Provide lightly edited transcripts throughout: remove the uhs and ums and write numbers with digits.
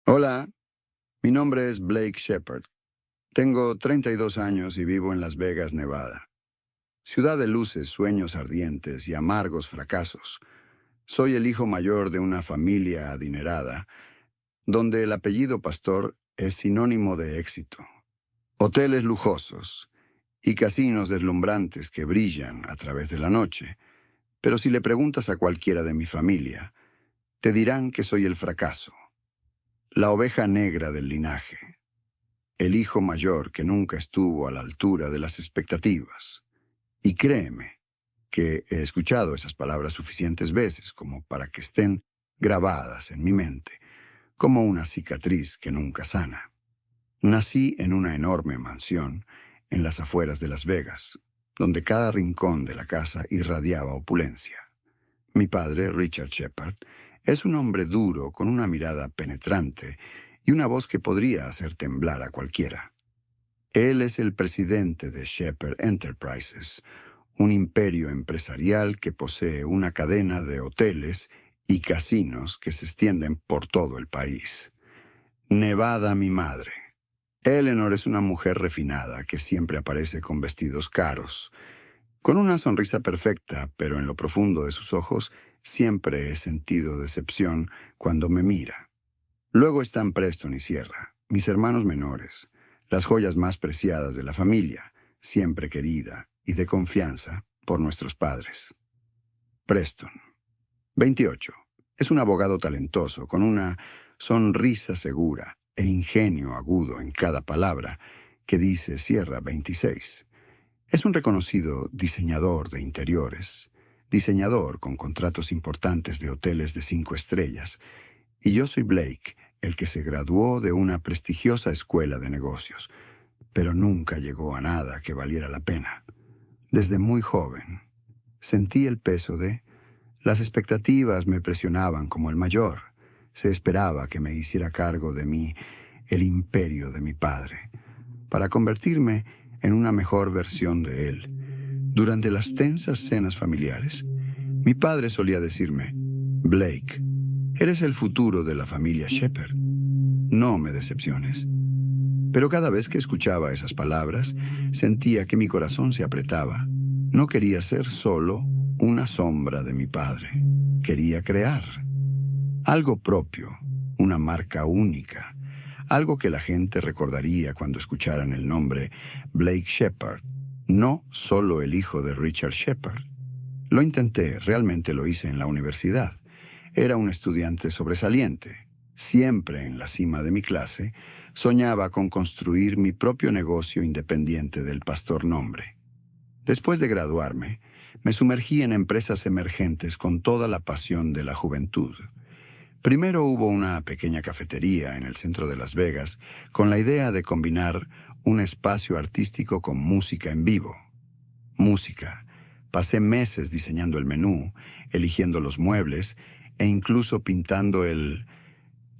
Hola, mi nombre es Blake Shepard. Tengo 32 años y vivo en Las Vegas, Nevada. Ciudad de luces, sueños ardientes y amargos fracasos. Soy el hijo mayor de una familia adinerada, donde el apellido Pastor es sinónimo de éxito. Hoteles lujosos y casinos deslumbrantes que brillan a través de la noche. Pero si le preguntas a cualquiera de mi familia, te dirán que soy el fracaso, la oveja negra del linaje. El hijo mayor que nunca estuvo a la altura de las expectativas. Y créeme que he escuchado esas palabras suficientes veces como para que estén grabadas en mi mente, como una cicatriz que nunca sana. Nací en una enorme mansión en las afueras de Las Vegas, donde cada rincón de la casa irradiaba opulencia. Mi padre, Richard Shepard, es un hombre duro con una mirada penetrante y una voz que podría hacer temblar a cualquiera. Él es el presidente de Shepard Enterprises, un imperio empresarial que posee una cadena de hoteles y casinos que se extienden por todo el país. Nevada, mi madre. Eleanor es una mujer refinada que siempre aparece con vestidos caros, con una sonrisa perfecta, pero en lo profundo de sus ojos siempre he sentido decepción cuando me mira. Luego están Preston y Sierra, mis hermanos menores, las joyas más preciadas de la familia, siempre querida y de confianza por nuestros padres. Preston, 28. Es un abogado talentoso, con una sonrisa segura e ingenio agudo en cada palabra que dice Sierra, 26. Es un reconocido diseñador de interiores, diseñador con contratos importantes de hoteles de 5 estrellas, y yo soy Blake, el que se graduó de una prestigiosa escuela de negocios, pero nunca llegó a nada que valiera la pena. Desde muy joven, sentí el peso de... Las expectativas me presionaban como el mayor. Se esperaba que me hiciera cargo de mí el imperio de mi padre, para convertirme en una mejor versión de él. Durante las tensas cenas familiares, mi padre solía decirme, Blake, eres el futuro de la familia Shepard. No me decepciones. Pero cada vez que escuchaba esas palabras, sentía que mi corazón se apretaba. No quería ser solo una sombra de mi padre. Quería crear algo propio, una marca única, algo que la gente recordaría cuando escucharan el nombre Blake Shepard, no solo el hijo de Richard Shepard. Lo intenté, realmente lo hice en la universidad. Era un estudiante sobresaliente. Siempre en la cima de mi clase, soñaba con construir mi propio negocio independiente del pastor nombre. Después de graduarme, me sumergí en empresas emergentes con toda la pasión de la juventud. Primero hubo una pequeña cafetería en el centro de Las Vegas con la idea de combinar un espacio artístico con música en vivo. Música. Pasé meses diseñando el menú, eligiendo los muebles e incluso pintando el...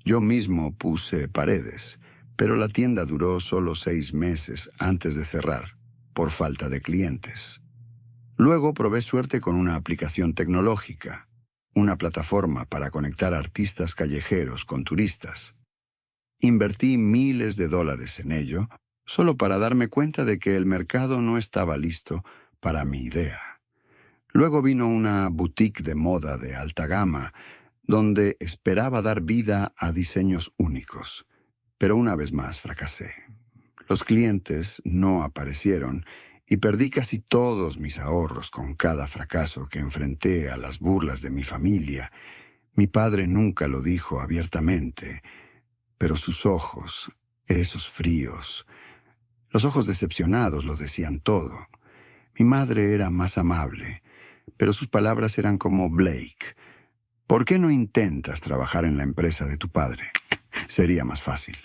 Yo mismo puse paredes, pero la tienda duró solo 6 meses antes de cerrar, por falta de clientes. Luego probé suerte con una aplicación tecnológica, una plataforma para conectar artistas callejeros con turistas. Invertí miles de dólares en ello, solo para darme cuenta de que el mercado no estaba listo para mi idea. Luego vino una boutique de moda de alta gama, donde esperaba dar vida a diseños únicos. Pero una vez más fracasé. Los clientes no aparecieron y perdí casi todos mis ahorros con cada fracaso que enfrenté a las burlas de mi familia. Mi padre nunca lo dijo abiertamente, pero sus ojos, esos fríos, los ojos decepcionados lo decían todo. Mi madre era más amable, pero sus palabras eran como Blake. ¿Por qué no intentas trabajar en la empresa de tu padre? Sería más fácil.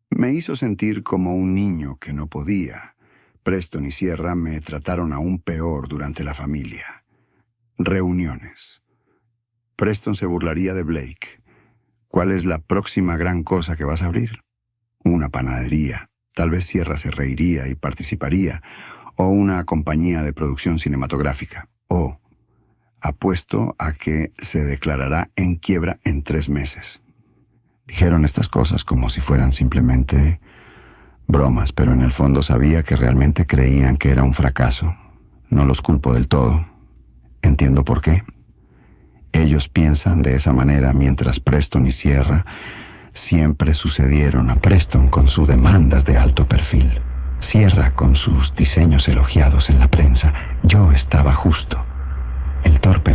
Me hizo sentir como un niño que no podía. Preston y Sierra me trataron aún peor durante la familia. Reuniones. Preston se burlaría de Blake. ¿Cuál es la próxima gran cosa que vas a abrir? Una panadería. Tal vez Sierra se reiría y participaría. O una compañía de producción cinematográfica. O apuesto a que se declarará en quiebra en 3 meses. Dijeron estas cosas como si fueran simplemente bromas, pero en el fondo sabía que realmente creían que era un fracaso. No los culpo del todo. Entiendo por qué. Ellos piensan de esa manera mientras Preston y Sierra siempre sucedieron a Preston con sus demandas de alto perfil. Sierra con sus diseños elogiados en la prensa. Yo estaba justo. El torpe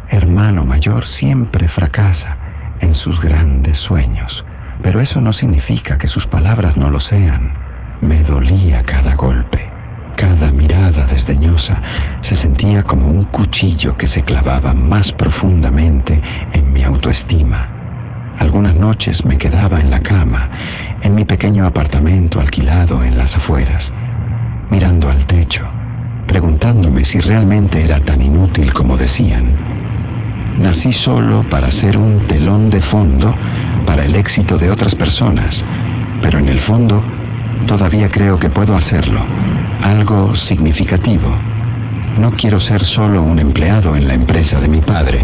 hermano mayor siempre fracasa en sus grandes sueños. Pero eso no significa que sus palabras no lo sean. Me dolía cada golpe. Cada mirada desdeñosa se sentía como un cuchillo que se clavaba más profundamente en mi autoestima. Algunas noches me quedaba en la cama, en mi pequeño apartamento alquilado en las afueras, mirando al techo, preguntándome si realmente era tan inútil como decían. Nací solo para ser un telón de fondo para el éxito de otras personas, pero en el fondo todavía creo que puedo hacerlo, algo significativo. No quiero ser solo un empleado en la empresa de mi padre,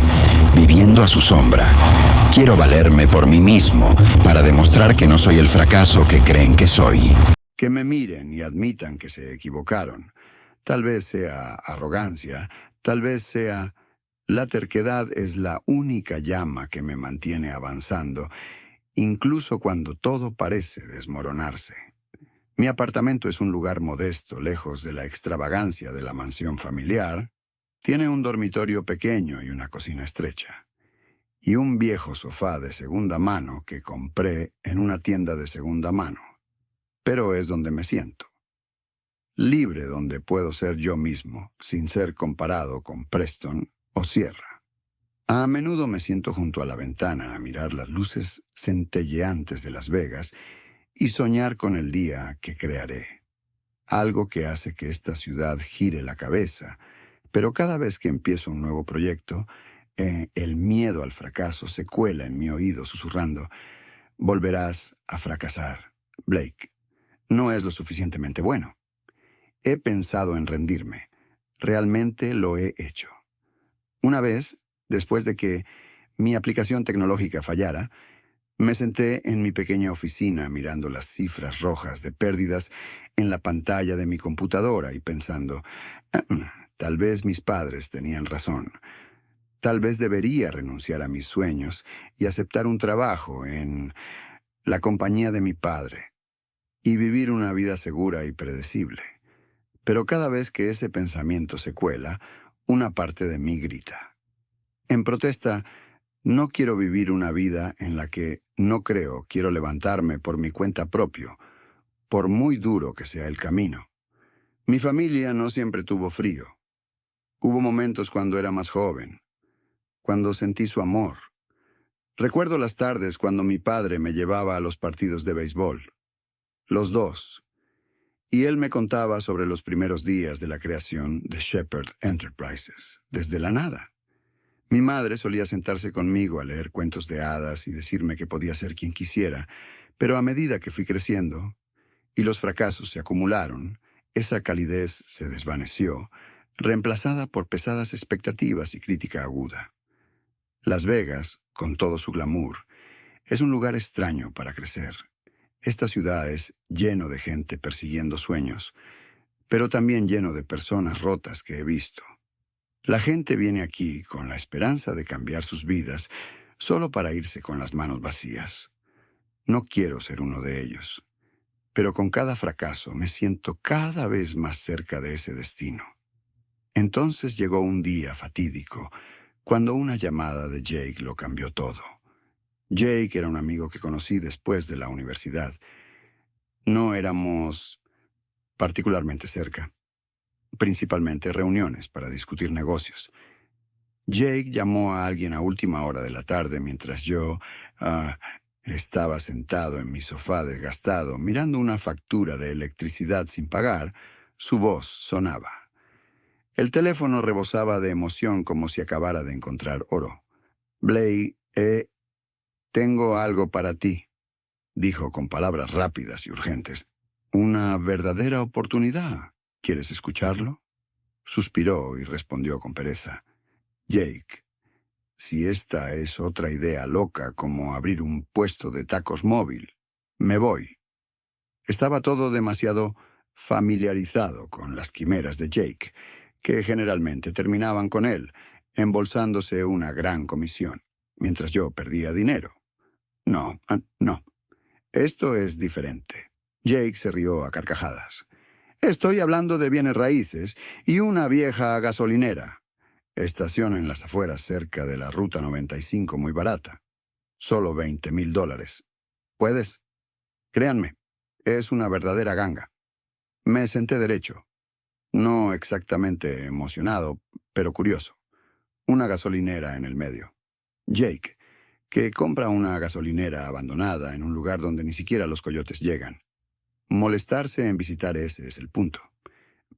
viviendo a su sombra. Quiero valerme por mí mismo para demostrar que no soy el fracaso que creen que soy. Que me miren y admitan que se equivocaron. Tal vez sea arrogancia, tal vez sea... La terquedad es la única llama que me mantiene avanzando, incluso cuando todo parece desmoronarse. Mi apartamento es un lugar modesto, lejos de la extravagancia de la mansión familiar. Tiene un dormitorio pequeño y una cocina estrecha. Y un viejo sofá de segunda mano que compré en una tienda de segunda mano. Pero es donde me siento. Libre donde puedo ser yo mismo, sin ser comparado con Preston o Sierra. A menudo me siento junto a la ventana a mirar las luces centelleantes de Las Vegas y soñar con el día que crearé. Algo que hace que esta ciudad gire la cabeza, pero cada vez que empiezo un nuevo proyecto, el miedo al fracaso se cuela en mi oído susurrando: volverás a fracasar, Blake. No es lo suficientemente bueno. He pensado en rendirme. Realmente lo he hecho. Una vez, después de que mi aplicación tecnológica fallara, me senté en mi pequeña oficina mirando las cifras rojas de pérdidas en la pantalla de mi computadora y pensando, tal vez mis padres tenían razón. Tal vez debería renunciar a mis sueños y aceptar un trabajo en la compañía de mi padre y vivir una vida segura y predecible. Pero cada vez que ese pensamiento se cuela, una parte de mí grita. En protesta, no quiero vivir una vida en la que no quiero levantarme por mi cuenta propia, por muy duro que sea el camino. Mi familia no siempre tuvo frío. Hubo momentos cuando era más joven, cuando sentí su amor. Recuerdo las tardes cuando mi padre me llevaba a los partidos de béisbol. Los dos. Y él me contaba sobre los primeros días de la creación de Shepherd Enterprises, desde la nada. Mi madre solía sentarse conmigo a leer cuentos de hadas y decirme que podía ser quien quisiera, pero a medida que fui creciendo y los fracasos se acumularon, esa calidez se desvaneció, reemplazada por pesadas expectativas y crítica aguda. Las Vegas, con todo su glamour, es un lugar extraño para crecer. Esta ciudad es lleno de gente persiguiendo sueños, pero también lleno de personas rotas que he visto. La gente viene aquí con la esperanza de cambiar sus vidas, solo para irse con las manos vacías. No quiero ser uno de ellos, pero con cada fracaso me siento cada vez más cerca de ese destino. Entonces llegó un día fatídico, cuando una llamada de Jake lo cambió todo. Jake era un amigo que conocí después de la universidad. No éramos particularmente cerca, principalmente reuniones para discutir negocios. Jake llamó a alguien a última hora de la tarde mientras yo estaba sentado en mi sofá desgastado, mirando una factura de electricidad sin pagar. Su voz sonaba. El teléfono rebosaba de emoción como si acabara de encontrar oro. Blake, tengo algo para ti, dijo con palabras rápidas y urgentes. Una verdadera oportunidad. ¿Quieres escucharlo? Suspiró y respondió con pereza. Jake, si esta es otra idea loca como abrir un puesto de tacos móvil, me voy. Estaba todo demasiado familiarizado con las quimeras de Jake, que generalmente terminaban con él, embolsándose una gran comisión, mientras yo perdía dinero. No, no. Esto es diferente. Jake se rió a carcajadas. Estoy hablando de bienes raíces y una vieja gasolinera. Estación en las afueras cerca de la Ruta 95 muy barata. Solo $20,000. ¿Puedes? Créanme, es una verdadera ganga. Me senté derecho. No exactamente emocionado, pero curioso. Una gasolinera en el medio. Jake, que compra una gasolinera abandonada en un lugar donde ni siquiera los coyotes llegan. Molestarse en visitar ese es el punto.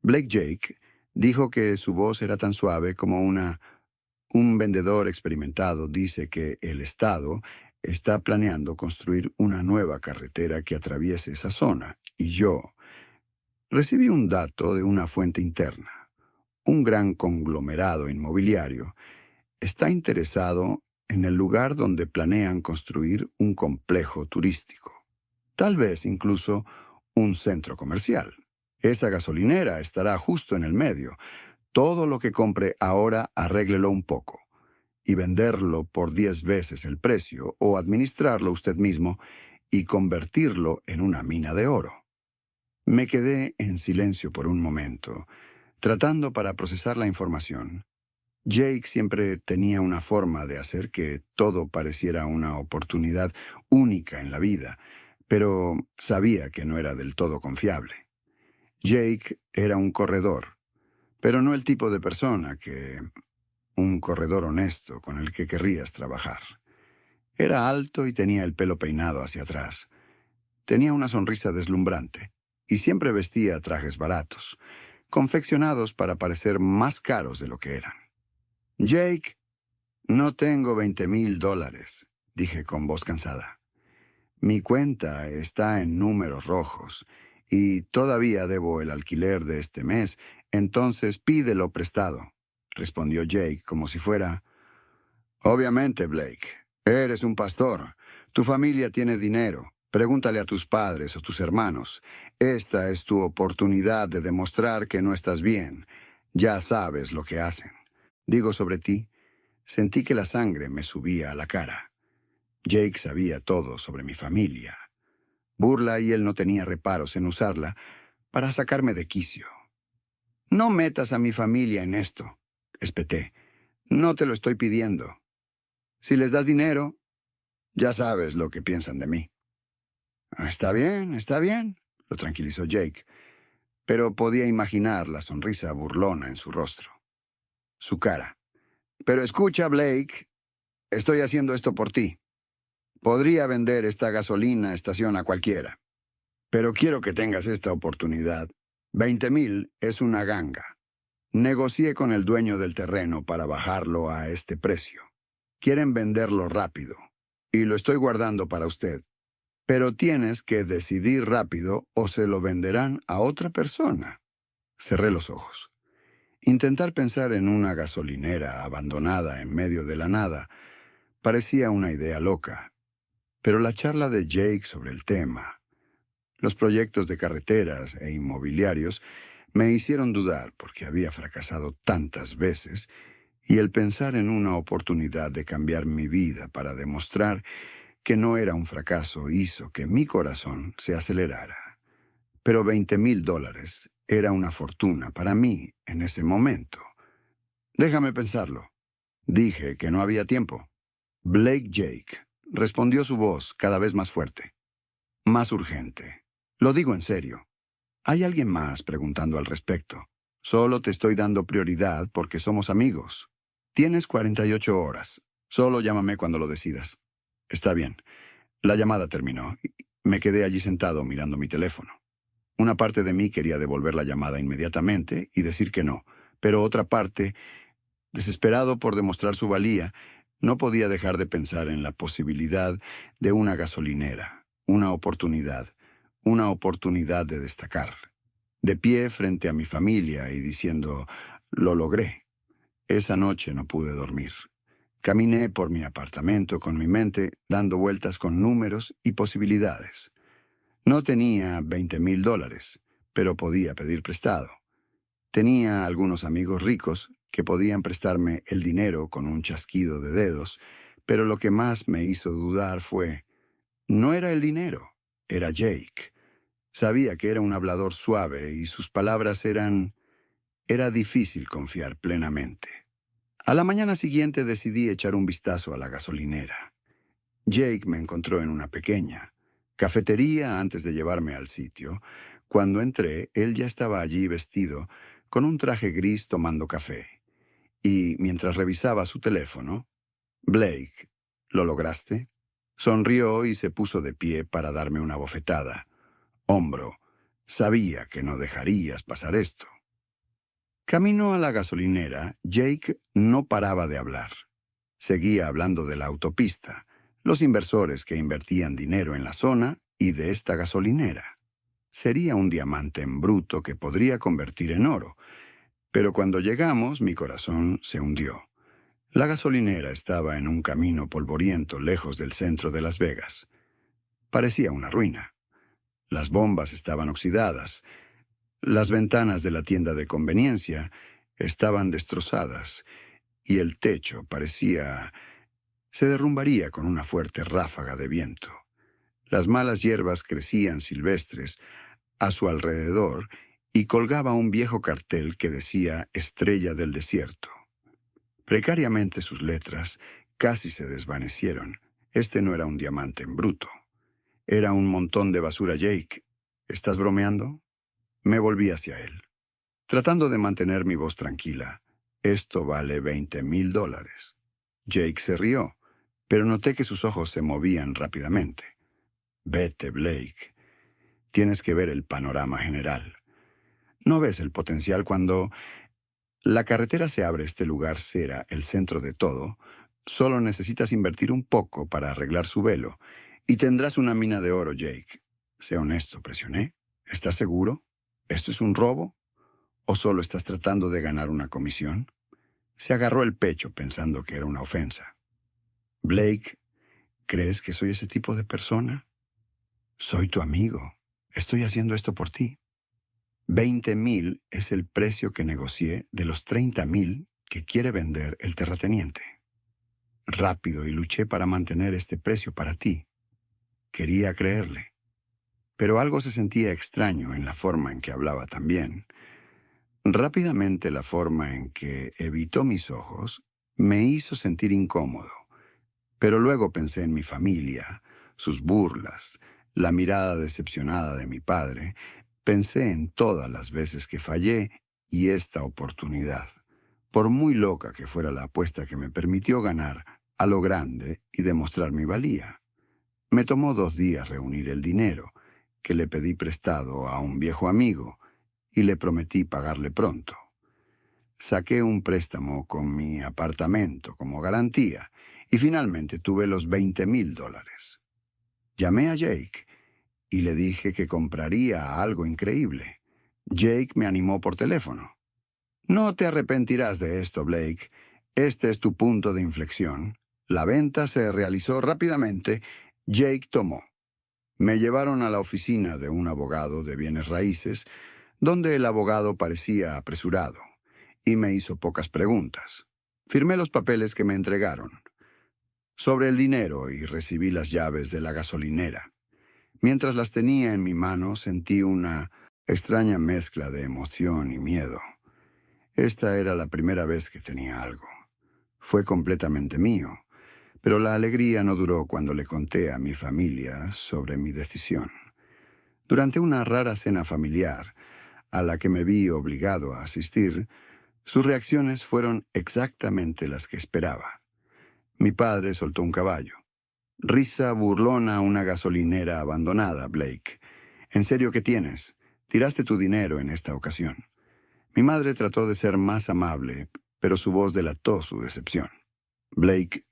Blake Jake dijo que su voz era tan suave como un vendedor experimentado dice que el Estado está planeando construir una nueva carretera que atraviese esa zona, y yo recibí un dato de una fuente interna. Un gran conglomerado inmobiliario está interesado en el lugar donde planean construir un complejo turístico. Tal vez incluso un centro comercial. Esa gasolinera estará justo en el medio. Todo lo que compre ahora arréglelo un poco y venderlo por 10 veces el precio o administrarlo usted mismo y convertirlo en una mina de oro. Me quedé en silencio por un momento, tratando para procesar la información. Jake siempre tenía una forma de hacer que todo pareciera una oportunidad única en la vida, pero sabía que no era del todo confiable. Jake era un corredor, pero no el tipo de persona un corredor honesto con el que querrías trabajar. Era alto y tenía el pelo peinado hacia atrás. Tenía una sonrisa deslumbrante y siempre vestía trajes baratos, confeccionados para parecer más caros de lo que eran. Jake, no tengo $20,000, dije con voz cansada. Mi cuenta está en números rojos y todavía debo el alquiler de este mes, entonces pídelo prestado, respondió Jake como si fuera... Obviamente, Blake, eres un pastor. Tu familia tiene dinero. Pregúntale a tus padres o tus hermanos. Esta es tu oportunidad de demostrar que no estás bien. Ya sabes lo que hacen. Digo sobre ti, sentí que la sangre me subía a la cara. Jake sabía todo sobre mi familia. Burla y él no tenía reparos en usarla para sacarme de quicio. No metas a mi familia en esto, espeté. No te lo estoy pidiendo. Si les das dinero, ya sabes lo que piensan de mí. Está bien, lo tranquilizó Jake, pero podía imaginar la sonrisa burlona en su rostro. Su cara. Pero escucha, Blake, estoy haciendo esto por ti. Podría vender esta gasolina estación a cualquiera, pero quiero que tengas esta oportunidad. 20,000 es una ganga. Negocié con el dueño del terreno para bajarlo a este precio. Quieren venderlo rápido, y lo estoy guardando para usted. Pero tienes que decidir rápido o se lo venderán a otra persona. Cerré los ojos. Intentar pensar en una gasolinera abandonada en medio de la nada parecía una idea loca. Pero la charla de Jake sobre el tema, los proyectos de carreteras e inmobiliarios, me hicieron dudar porque había fracasado tantas veces y el pensar en una oportunidad de cambiar mi vida para demostrar que no era un fracaso hizo que mi corazón se acelerara. Pero $20,000 era una fortuna para mí en ese momento. Déjame pensarlo. Dije que no había tiempo. Blake Jake, respondió su voz cada vez más fuerte, más urgente. Lo digo en serio. ¿Hay alguien más preguntando al respecto? Solo te estoy dando prioridad porque somos amigos. Tienes 48 horas. Solo llámame cuando lo decidas. Está bien. La llamada terminó. Me quedé allí sentado mirando mi teléfono. Una parte de mí quería devolver la llamada inmediatamente y decir que no, pero otra parte, desesperado por demostrar su valía, no podía dejar de pensar en la posibilidad de una gasolinera, una oportunidad de destacar. De pie frente a mi familia y diciendo, lo logré. Esa noche no pude dormir. Caminé por mi apartamento con mi mente dando vueltas con números y posibilidades. No tenía $20,000, pero podía pedir prestado. Tenía algunos amigos ricos que podían prestarme el dinero con un chasquido de dedos, pero lo que más me hizo dudar fue, no era el dinero, era Jake. Sabía que era un hablador suave y sus palabras era difícil confiar plenamente. A la mañana siguiente decidí echar un vistazo a la gasolinera. Jake me encontró en una pequeña cafetería antes de llevarme al sitio. Cuando entré, él ya estaba allí vestido, con un traje gris tomando café. Y mientras revisaba su teléfono, «Blake, ¿lo lograste?». Sonrió y se puso de pie para darme una bofetada. «Hombro, sabía que no dejarías pasar esto». Camino a la gasolinera, Jake no paraba de hablar. Seguía hablando de la autopista, los inversores que invertían dinero en la zona y de esta gasolinera. Sería un diamante en bruto que podría convertir en oro. Pero cuando llegamos, mi corazón se hundió. La gasolinera estaba en un camino polvoriento lejos del centro de Las Vegas. Parecía una ruina. Las bombas estaban oxidadas. Las ventanas de la tienda de conveniencia estaban destrozadas y el techo se derrumbaría con una fuerte ráfaga de viento. Las malas hierbas crecían silvestres a su alrededor y colgaba un viejo cartel que decía Estrella del Desierto. Precariamente sus letras casi se desvanecieron. Este no era un diamante en bruto. Era un montón de basura, Jake. ¿Estás bromeando? Me volví hacia él, tratando de mantener mi voz tranquila. Esto vale $20,000. Jake se rió, pero noté que sus ojos se movían rápidamente. Vete, Blake. Tienes que ver el panorama general. ¿No ves el potencial cuando la carretera se abre? Este lugar será el centro de todo. Solo necesitas invertir un poco para arreglar su velo y tendrás una mina de oro, Jake. Sé honesto, presioné. ¿Estás seguro? ¿Esto es un robo? ¿O solo estás tratando de ganar una comisión? Se agarró el pecho pensando que era una ofensa. Blake, ¿crees que soy ese tipo de persona? Soy tu amigo. Estoy haciendo esto por ti. 20,000 es el precio que negocié de los 30,000 que quiere vender el terrateniente. Rápido y luché para mantener este precio para ti. Quería creerle. Pero algo se sentía extraño en la forma en que hablaba también. Rápidamente la forma en que evitó mis ojos me hizo sentir incómodo. Pero luego pensé en mi familia, sus burlas, la mirada decepcionada de mi padre. Pensé en todas las veces que fallé y esta oportunidad, por muy loca que fuera la apuesta que me permitió ganar a lo grande y demostrar mi valía. Me tomó 2 días reunir el dinero, que le pedí prestado a un viejo amigo, y le prometí pagarle pronto. Saqué un préstamo con mi apartamento como garantía, y finalmente tuve los $20,000. Llamé a Jake y le dije que compraría algo increíble. Jake me animó por teléfono. No te arrepentirás de esto, Blake. Este es tu punto de inflexión. La venta se realizó rápidamente. Jake tomó. Me llevaron a la oficina de un abogado de bienes raíces, donde el abogado parecía apresurado, y me hizo pocas preguntas. Firmé los papeles que me entregaron sobre el dinero y recibí las llaves de la gasolinera. Mientras las tenía en mi mano, sentí una extraña mezcla de emoción y miedo. Esta era la primera vez que tenía algo. Fue completamente mío, pero la alegría no duró cuando le conté a mi familia sobre mi decisión. Durante una rara cena familiar, a la que me vi obligado a asistir, sus reacciones fueron exactamente las que esperaba. Mi padre soltó un caballo. Risa burlona a una gasolinera abandonada, Blake. ¿En serio qué tienes? Tiraste tu dinero en esta ocasión. Mi madre trató de ser más amable, pero su voz delató su decepción. Blake,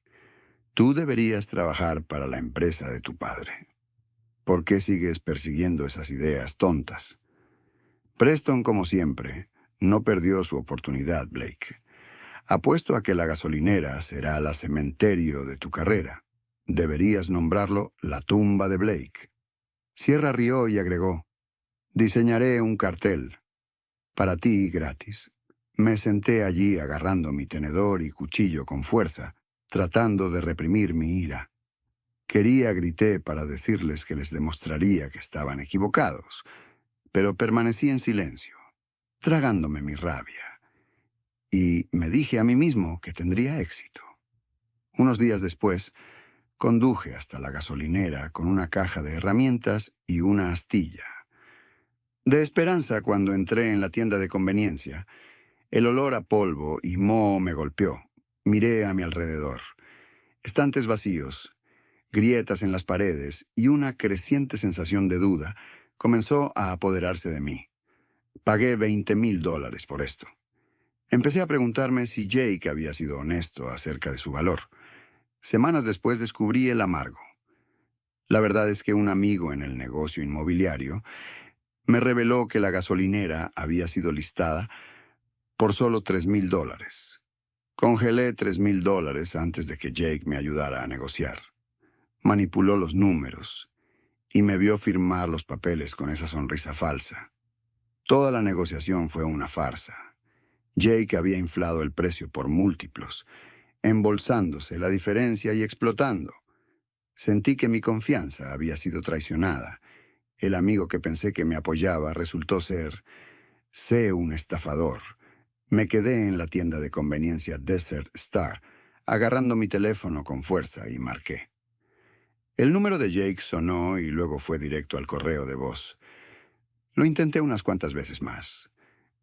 tú deberías trabajar para la empresa de tu padre. ¿Por qué sigues persiguiendo esas ideas tontas? Preston, como siempre, no perdió su oportunidad, Blake. Apuesto a que la gasolinera será la cementerio de tu carrera. Deberías nombrarlo la tumba de Blake. Sierra rió y agregó, diseñaré un cartel. Para ti, gratis. Me senté allí agarrando mi tenedor y cuchillo con fuerza, tratando de reprimir mi ira. Grité para decirles que les demostraría que estaban equivocados, pero permanecí en silencio, tragándome mi rabia. Y me dije a mí mismo que tendría éxito. Unos días después, conduje hasta la gasolinera con una caja de herramientas y una astilla. De esperanza, cuando entré en la tienda de conveniencia, el olor a polvo y moho me golpeó. Miré a mi alrededor. Estantes vacíos, grietas en las paredes y una creciente sensación de duda comenzó a apoderarse de mí. Pagué $20,000 por esto. Empecé a preguntarme si Jake había sido honesto acerca de su valor. Semanas después descubrí el amargo. La verdad es que un amigo en el negocio inmobiliario me reveló que la gasolinera había sido listada por solo $3,000. Congelé $3,000 antes de que Jake me ayudara a negociar. Manipuló los números y me vio firmar los papeles con esa sonrisa falsa. Toda la negociación fue una farsa. Jake había inflado el precio por múltiplos, embolsándose la diferencia y explotando. Sentí que mi confianza había sido traicionada. El amigo que pensé que me apoyaba resultó ser un estafador. Me quedé en la tienda de conveniencia Desert Star, agarrando mi teléfono con fuerza y marqué. El número de Jake sonó y luego fue directo al correo de voz. Lo intenté unas cuantas veces más.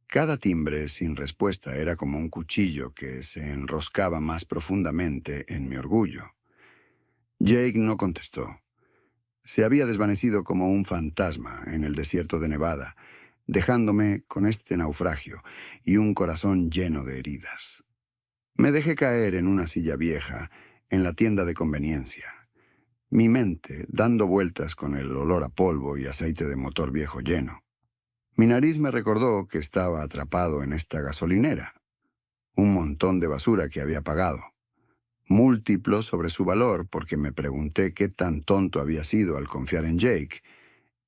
Cada timbre sin respuesta era como un cuchillo que se enroscaba más profundamente en mi orgullo. Jake no contestó. Se había desvanecido como un fantasma en el desierto de Nevada, dejándome con este naufragio y un corazón lleno de heridas. Me dejé caer en una silla vieja en la tienda de conveniencia. Mi mente dando vueltas con el olor a polvo y aceite de motor viejo lleno. Mi nariz me recordó que estaba atrapado en esta gasolinera. Un montón de basura que había pagado. Múltiplo sobre su valor porque me pregunté qué tan tonto había sido al confiar en Jake.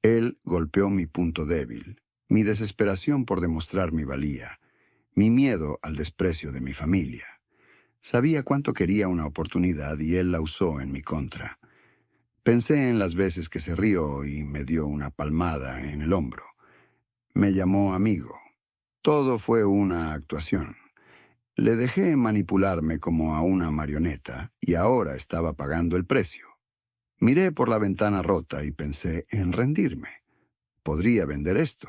Él golpeó mi punto débil, mi desesperación por demostrar mi valía, mi miedo al desprecio de mi familia. Sabía cuánto quería una oportunidad y él la usó en mi contra. Pensé en las veces que se rió y me dio una palmada en el hombro. Me llamó amigo. Todo fue una actuación. Le dejé manipularme como a una marioneta y ahora estaba pagando el precio. Miré por la ventana rota y pensé en rendirme. Podría vender esto.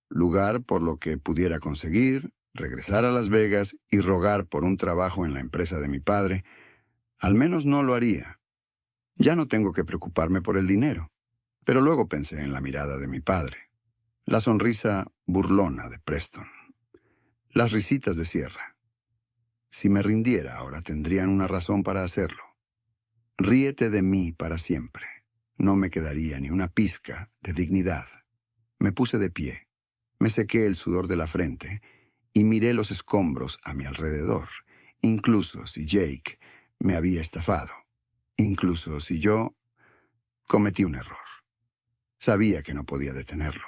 Lugar por lo que pudiera conseguir, regresar a Las Vegas y rogar por un trabajo en la empresa de mi padre. Al menos no lo haría. Ya no tengo que preocuparme por el dinero. Pero luego pensé en la mirada de mi padre. La sonrisa burlona de Preston. Las risitas de Sierra. Si me rindiera ahora tendrían una razón para hacerlo. Ríete de mí para siempre. No me quedaría ni una pizca de dignidad. Me puse de pie. Me sequé el sudor de la frente y miré los escombros a mi alrededor, incluso si Jake me había estafado, incluso si yo cometí un error. Sabía que no podía detenerlo.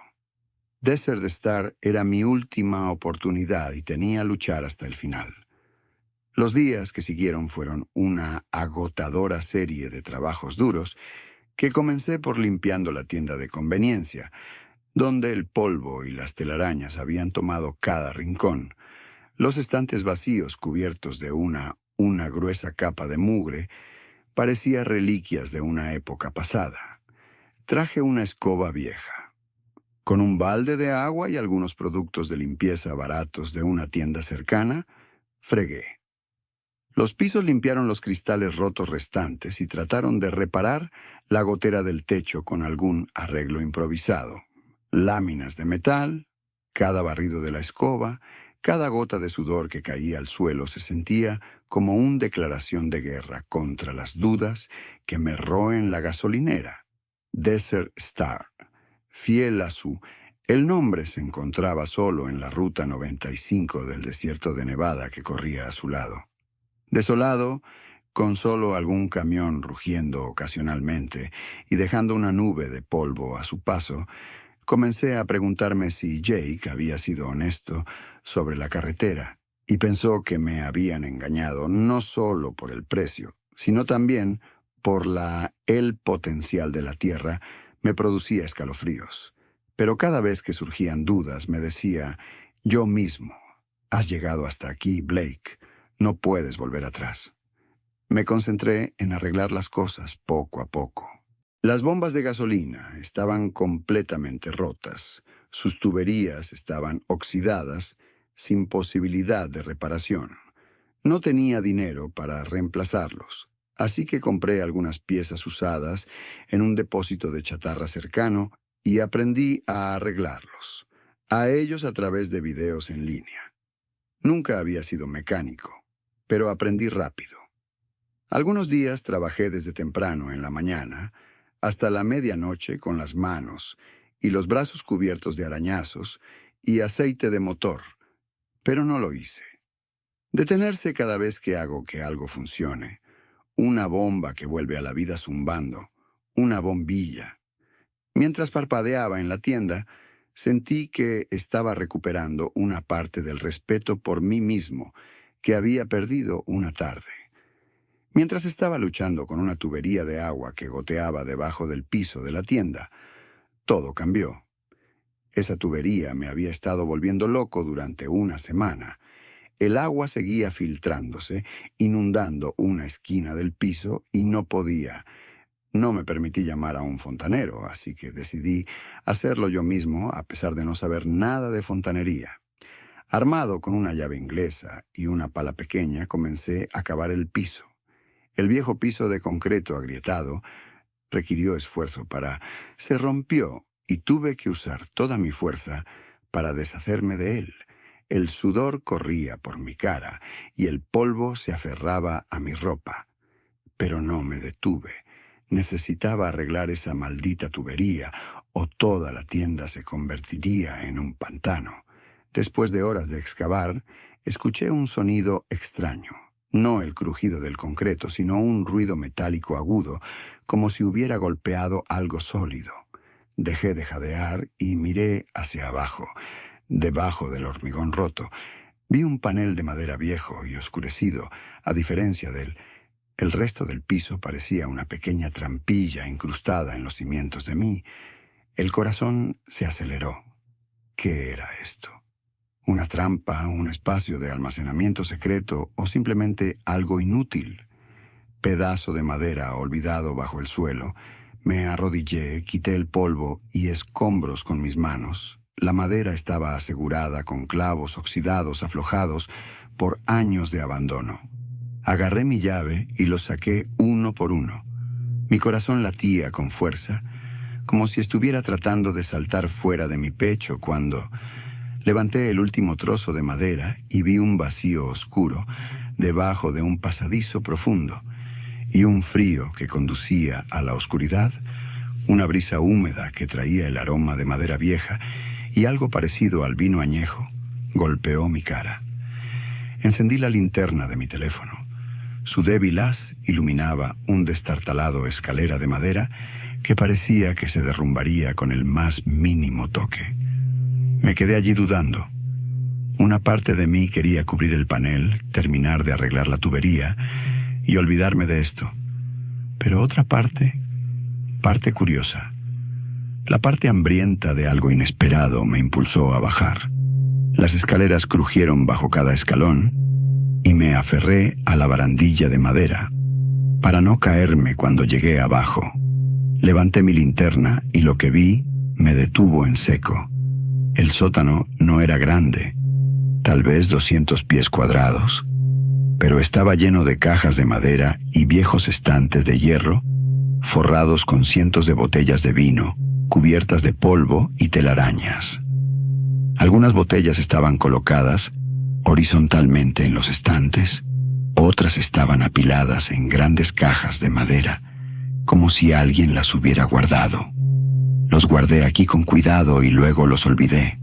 Desert Star era mi última oportunidad y tenía que luchar hasta el final. Los días que siguieron fueron una agotadora serie de trabajos duros que comencé por limpiando la tienda de conveniencia, donde el polvo y las telarañas habían tomado cada rincón. Los estantes vacíos cubiertos de una gruesa capa de mugre parecían reliquias de una época pasada. Traje una escoba vieja. Con un balde de agua y algunos productos de limpieza baratos de una tienda cercana, fregué. Los pisos limpiaron los cristales rotos restantes y trataron de reparar la gotera del techo con algún arreglo improvisado. Láminas de metal, cada barrido de la escoba, cada gota de sudor que caía al suelo se sentía como una declaración de guerra contra las dudas que me roen la gasolinera. Desert Star, fiel a su El nombre se encontraba solo en la Ruta 95 del desierto de Nevada que corría a su lado. Desolado, con solo algún camión rugiendo ocasionalmente y dejando una nube de polvo a su paso, comencé a preguntarme si Jake había sido honesto sobre la carretera, y pensó que me habían engañado no solo por el precio, sino también por el potencial de la tierra me producía escalofríos. Pero cada vez que surgían dudas me decía, yo mismo, has llegado hasta aquí, Blake, no puedes volver atrás. Me concentré en arreglar las cosas poco a poco. Las bombas de gasolina estaban completamente rotas, sus tuberías estaban oxidadas, sin posibilidad de reparación. No tenía dinero para reemplazarlos, así que compré algunas piezas usadas en un depósito de chatarra cercano y aprendí a arreglarlos, a ellos a través de videos en línea. Nunca había sido mecánico, pero aprendí rápido. Algunos días trabajé desde temprano en la mañana hasta la medianoche con las manos y los brazos cubiertos de arañazos y aceite de motor, pero no lo hice. Detenerse cada vez que hago que algo funcione, una bomba que vuelve a la vida zumbando, una bombilla. Mientras parpadeaba en la tienda, sentí que estaba recuperando una parte del respeto por mí mismo que había perdido una tarde. Mientras estaba luchando con una tubería de agua que goteaba debajo del piso de la tienda, todo cambió. Esa tubería me había estado volviendo loco durante una semana. El agua seguía filtrándose, inundando una esquina del piso y no podía. No me permití llamar a un fontanero, así que decidí hacerlo yo mismo a pesar de no saber nada de fontanería. Armado con una llave inglesa y una pala pequeña, comencé a cavar el piso. El viejo piso de concreto agrietado requirió esfuerzo se rompió y tuve que usar toda mi fuerza para deshacerme de él. El sudor corría por mi cara y el polvo se aferraba a mi ropa. Pero no me detuve. Necesitaba arreglar esa maldita tubería o toda la tienda se convertiría en un pantano. Después de horas de excavar, escuché un sonido extraño. No el crujido del concreto, sino un ruido metálico agudo, como si hubiera golpeado algo sólido. Dejé de jadear y miré hacia abajo. Debajo del hormigón roto, vi un panel de madera viejo y oscurecido. A diferencia el resto del piso parecía una pequeña trampilla incrustada en los cimientos de mí. El corazón se aceleró. ¿Qué era esto? ¿Una trampa, un espacio de almacenamiento secreto o simplemente algo inútil? Pedazo de madera olvidado bajo el suelo. Me arrodillé, quité el polvo y escombros con mis manos. La madera estaba asegurada con clavos oxidados aflojados por años de abandono. Agarré mi llave y los saqué uno por uno. Mi corazón latía con fuerza, como si estuviera tratando de saltar fuera de mi pecho cuando levanté el último trozo de madera y vi un vacío oscuro debajo de un pasadizo profundo y un frío que conducía a la oscuridad, una brisa húmeda que traía el aroma de madera vieja y algo parecido al vino añejo golpeó mi cara. Encendí la linterna de mi teléfono. Su débil haz iluminaba un destartalado escalera de madera que parecía que se derrumbaría con el más mínimo toque. Me quedé allí dudando. Una parte de mí quería cubrir el panel, terminar de arreglar la tubería y olvidarme de esto. Pero otra parte curiosa, la parte hambrienta de algo inesperado me impulsó a bajar. Las escaleras crujieron bajo cada escalón y me aferré a la barandilla de madera para no caerme cuando llegué abajo. Levanté mi linterna y lo que vi me detuvo en seco. El sótano no era grande, tal vez 200 pies cuadrados, pero estaba lleno de cajas de madera y viejos estantes de hierro, forrados con cientos de botellas de vino, cubiertas de polvo y telarañas. Algunas botellas estaban colocadas horizontalmente en los estantes, otras estaban apiladas en grandes cajas de madera, como si alguien las hubiera guardado. Los guardé aquí con cuidado y luego los olvidé.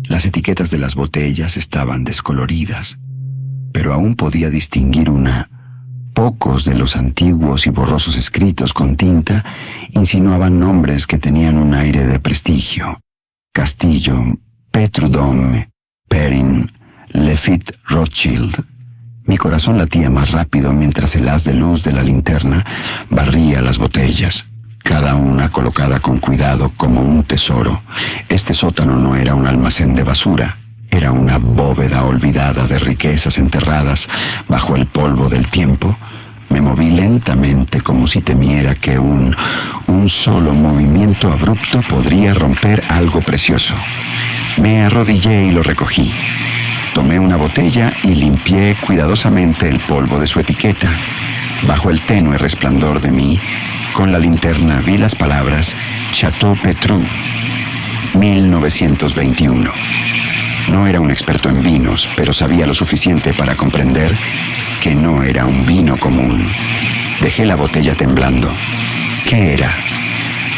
Las etiquetas de las botellas estaban descoloridas, pero aún podía distinguir una. Pocos de los antiguos y borrosos escritos con tinta insinuaban nombres que tenían un aire de prestigio. Castillo, Petrudom, Perrin, Lafitte Rothschild. Mi corazón latía más rápido mientras el haz de luz de la linterna barría las botellas, cada una colocada con cuidado como un tesoro. Este sótano no era un almacén de basura, era una bóveda olvidada de riquezas enterradas bajo el polvo del tiempo. Me moví lentamente como si temiera que un solo movimiento abrupto podría romper algo precioso. Me arrodillé y lo recogí. Tomé una botella y limpié cuidadosamente el polvo de su etiqueta. Bajo el tenue resplandor de mí, con la linterna vi las palabras Chateau Petrus, 1921. No era un experto en vinos, pero sabía lo suficiente para comprender que no era un vino común. Dejé la botella temblando. ¿Qué era?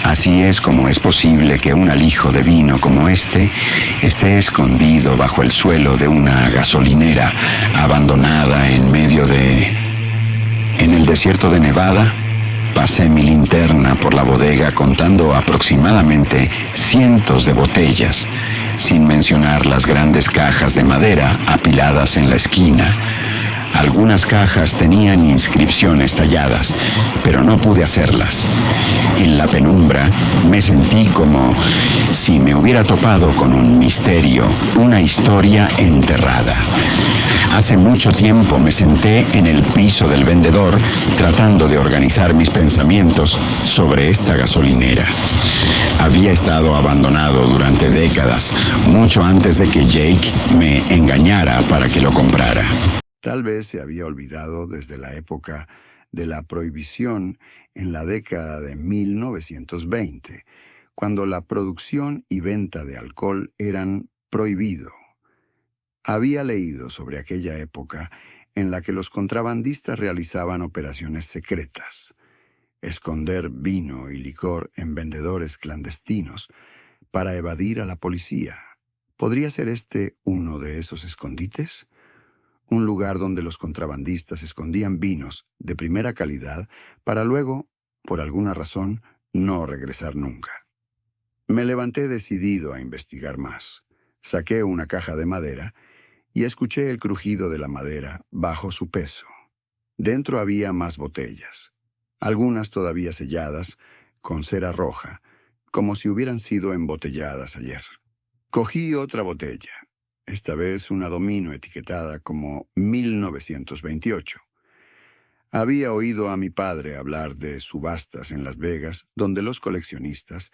Así es como es posible que un alijo de vino como este esté escondido bajo el suelo de una gasolinera abandonada en medio de... En el desierto de Nevada, pasé mi linterna por la bodega contando aproximadamente cientos de botellas, sin mencionar las grandes cajas de madera apiladas en la esquina. Algunas cajas tenían inscripciones talladas, pero no pude hacerlas. En la penumbra me sentí como si me hubiera topado con un misterio, una historia enterrada. Hace mucho tiempo me senté en el piso del vendedor tratando de organizar mis pensamientos sobre esta gasolinera. Había estado abandonado durante décadas, mucho antes de que Jake me engañara para que lo comprara. Tal vez se había olvidado desde la época de la prohibición en la década de 1920, cuando la producción y venta de alcohol eran prohibido. Había leído sobre aquella época en la que los contrabandistas realizaban operaciones secretas, esconder vino y licor en vendedores clandestinos para evadir a la policía. ¿Podría ser este uno de esos escondites? Un lugar donde los contrabandistas escondían vinos de primera calidad para luego, por alguna razón, no regresar nunca. Me levanté decidido a investigar más. Saqué una caja de madera y escuché el crujido de la madera bajo su peso. Dentro había más botellas, algunas todavía selladas, con cera roja, como si hubieran sido embotelladas ayer. Cogí otra botella. Esta vez una Domino etiquetada como 1928. Había oído a mi padre hablar de subastas en Las Vegas, donde los coleccionistas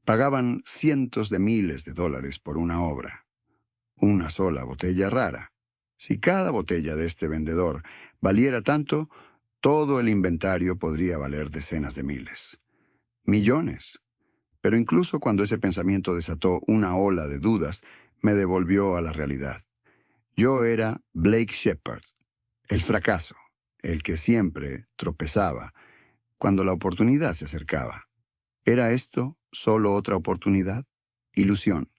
pagaban cientos de miles de dólares por una obra. Una sola botella rara. Si cada botella de este vendedor valiera tanto, todo el inventario podría valer decenas de miles. Millones. Pero incluso cuando ese pensamiento desató una ola de dudas, me devolvió a la realidad. Yo era Blake Shepard, el fracaso, el que siempre tropezaba cuando la oportunidad se acercaba. ¿Era esto solo otra oportunidad? Ilusión.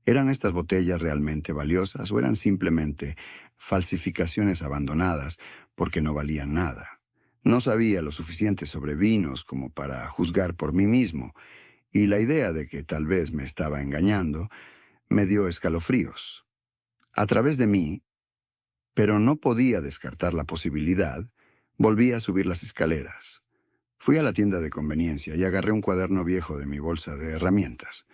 ¿Eran estas botellas realmente valiosas o eran simplemente falsificaciones abandonadas porque no valían nada? No sabía lo suficiente sobre vinos como para juzgar por mí mismo, y la idea de que tal vez me estaba engañando me dio escalofríos. A través de mí, pero no podía descartar la posibilidad, volví a subir las escaleras. Fui a la tienda de conveniencia y agarré un cuaderno viejo de mi bolsa de herramientas.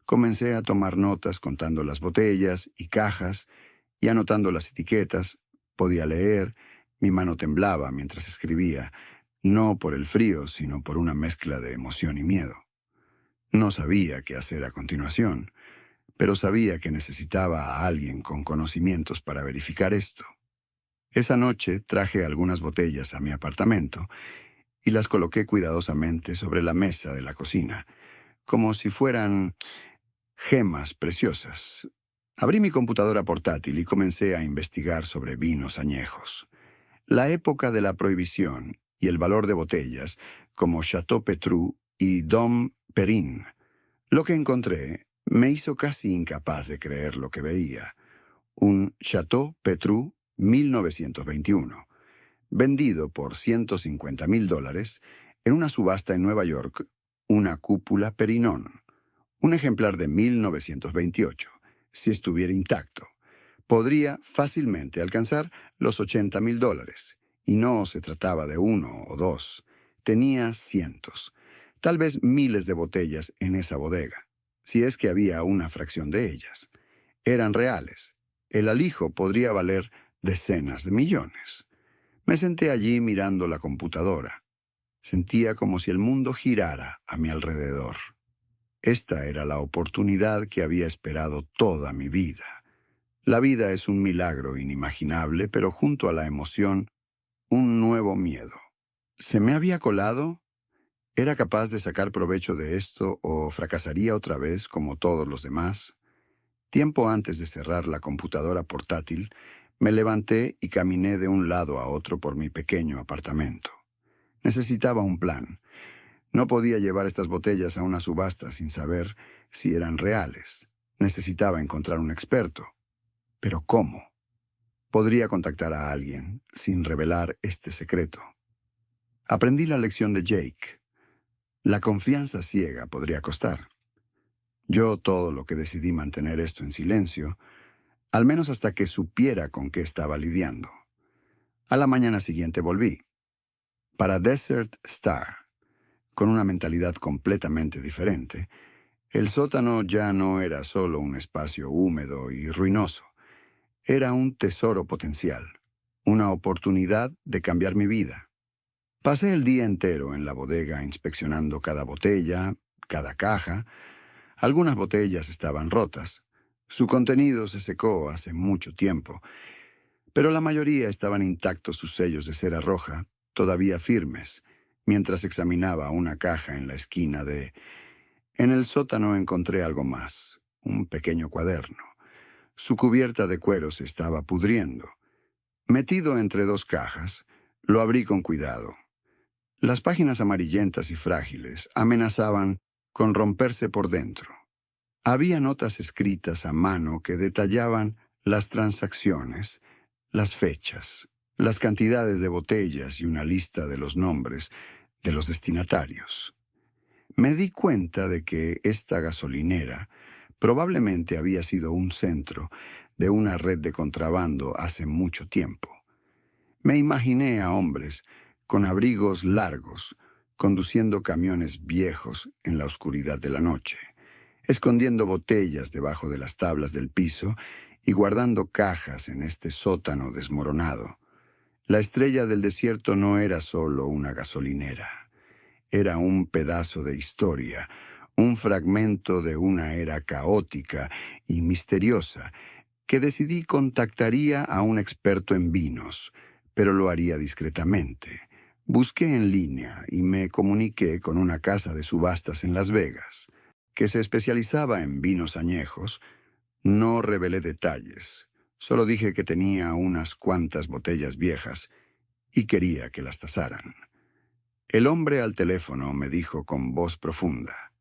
Comencé a tomar notas contando las botellas y cajas y anotando las etiquetas. Podía leer, mi mano temblaba mientras escribía, no por el frío, sino por una mezcla de emoción y miedo. No sabía qué hacer a continuación, pero sabía que necesitaba a alguien con conocimientos para verificar esto. Esa noche traje algunas botellas a mi apartamento y las coloqué cuidadosamente sobre la mesa de la cocina, como si fueran gemas preciosas. Abrí mi computadora portátil y comencé a investigar sobre vinos añejos. La época de la prohibición y el valor de botellas como Chateau Petrus y Dom Perrin Lo que encontré me hizo casi incapaz de creer lo que veía. Un Chateau Petrus 1921, vendido por $150,000 en una subasta en Nueva York, una cúpula Perignon, un ejemplar de 1928, si estuviera intacto. Podría fácilmente alcanzar los $80,000, y no se trataba de uno o dos. Tenía cientos, tal vez miles de botellas en esa bodega, si es que había una fracción de ellas. Eran reales. El alijo podría valer decenas de millones. Me senté allí mirando la computadora. Sentía como si el mundo girara a mi alrededor. Esta era la oportunidad que había esperado toda mi vida. La vida es un milagro inimaginable, pero junto a la emoción, un nuevo miedo. ¿Se me había colado? ¿Era capaz de sacar provecho de esto o fracasaría otra vez como todos los demás? Tiempo antes de cerrar la computadora portátil, me levanté y caminé de un lado a otro por mi pequeño apartamento. Necesitaba un plan. No podía llevar estas botellas a una subasta sin saber si eran reales. Necesitaba encontrar un experto. ¿Pero cómo? Podría contactar a alguien sin revelar este secreto. Aprendí la lección de Jake. La confianza ciega podría costar. Yo todo lo que decidí mantener esto en silencio, al menos hasta que supiera con qué estaba lidiando. A la mañana siguiente volví. Para Desert Star, con una mentalidad completamente diferente, el sótano ya no era solo un espacio húmedo y ruinoso. Era un tesoro potencial, una oportunidad de cambiar mi vida. Pasé el día entero en la bodega inspeccionando cada botella, cada caja. Algunas botellas estaban rotas. Su contenido se secó hace mucho tiempo, pero la mayoría estaban intactos sus sellos de cera roja, todavía firmes, mientras examinaba una caja en la esquina de... En el sótano encontré algo más, un pequeño cuaderno. Su cubierta de cuero se estaba pudriendo. Metido entre dos cajas, lo abrí con cuidado. Las páginas amarillentas y frágiles amenazaban con romperse por dentro. Había notas escritas a mano que detallaban las transacciones, las fechas, las cantidades de botellas y una lista de los nombres de los destinatarios. Me di cuenta de que esta gasolinera probablemente había sido un centro de una red de contrabando hace mucho tiempo. Me imaginé a hombres con abrigos largos, conduciendo camiones viejos en la oscuridad de la noche, escondiendo botellas debajo de las tablas del piso y guardando cajas en este sótano desmoronado. La estrella del desierto no era solo una gasolinera. Era un pedazo de historia, un fragmento de una era caótica y misteriosa que decidí contactaría a un experto en vinos, pero lo haría discretamente. Busqué en línea y me comuniqué con una casa de subastas en Las Vegas, que se especializaba en vinos añejos. No revelé detalles, solo dije que tenía unas cuantas botellas viejas y quería que las tasaran. El hombre al teléfono me dijo con voz profunda.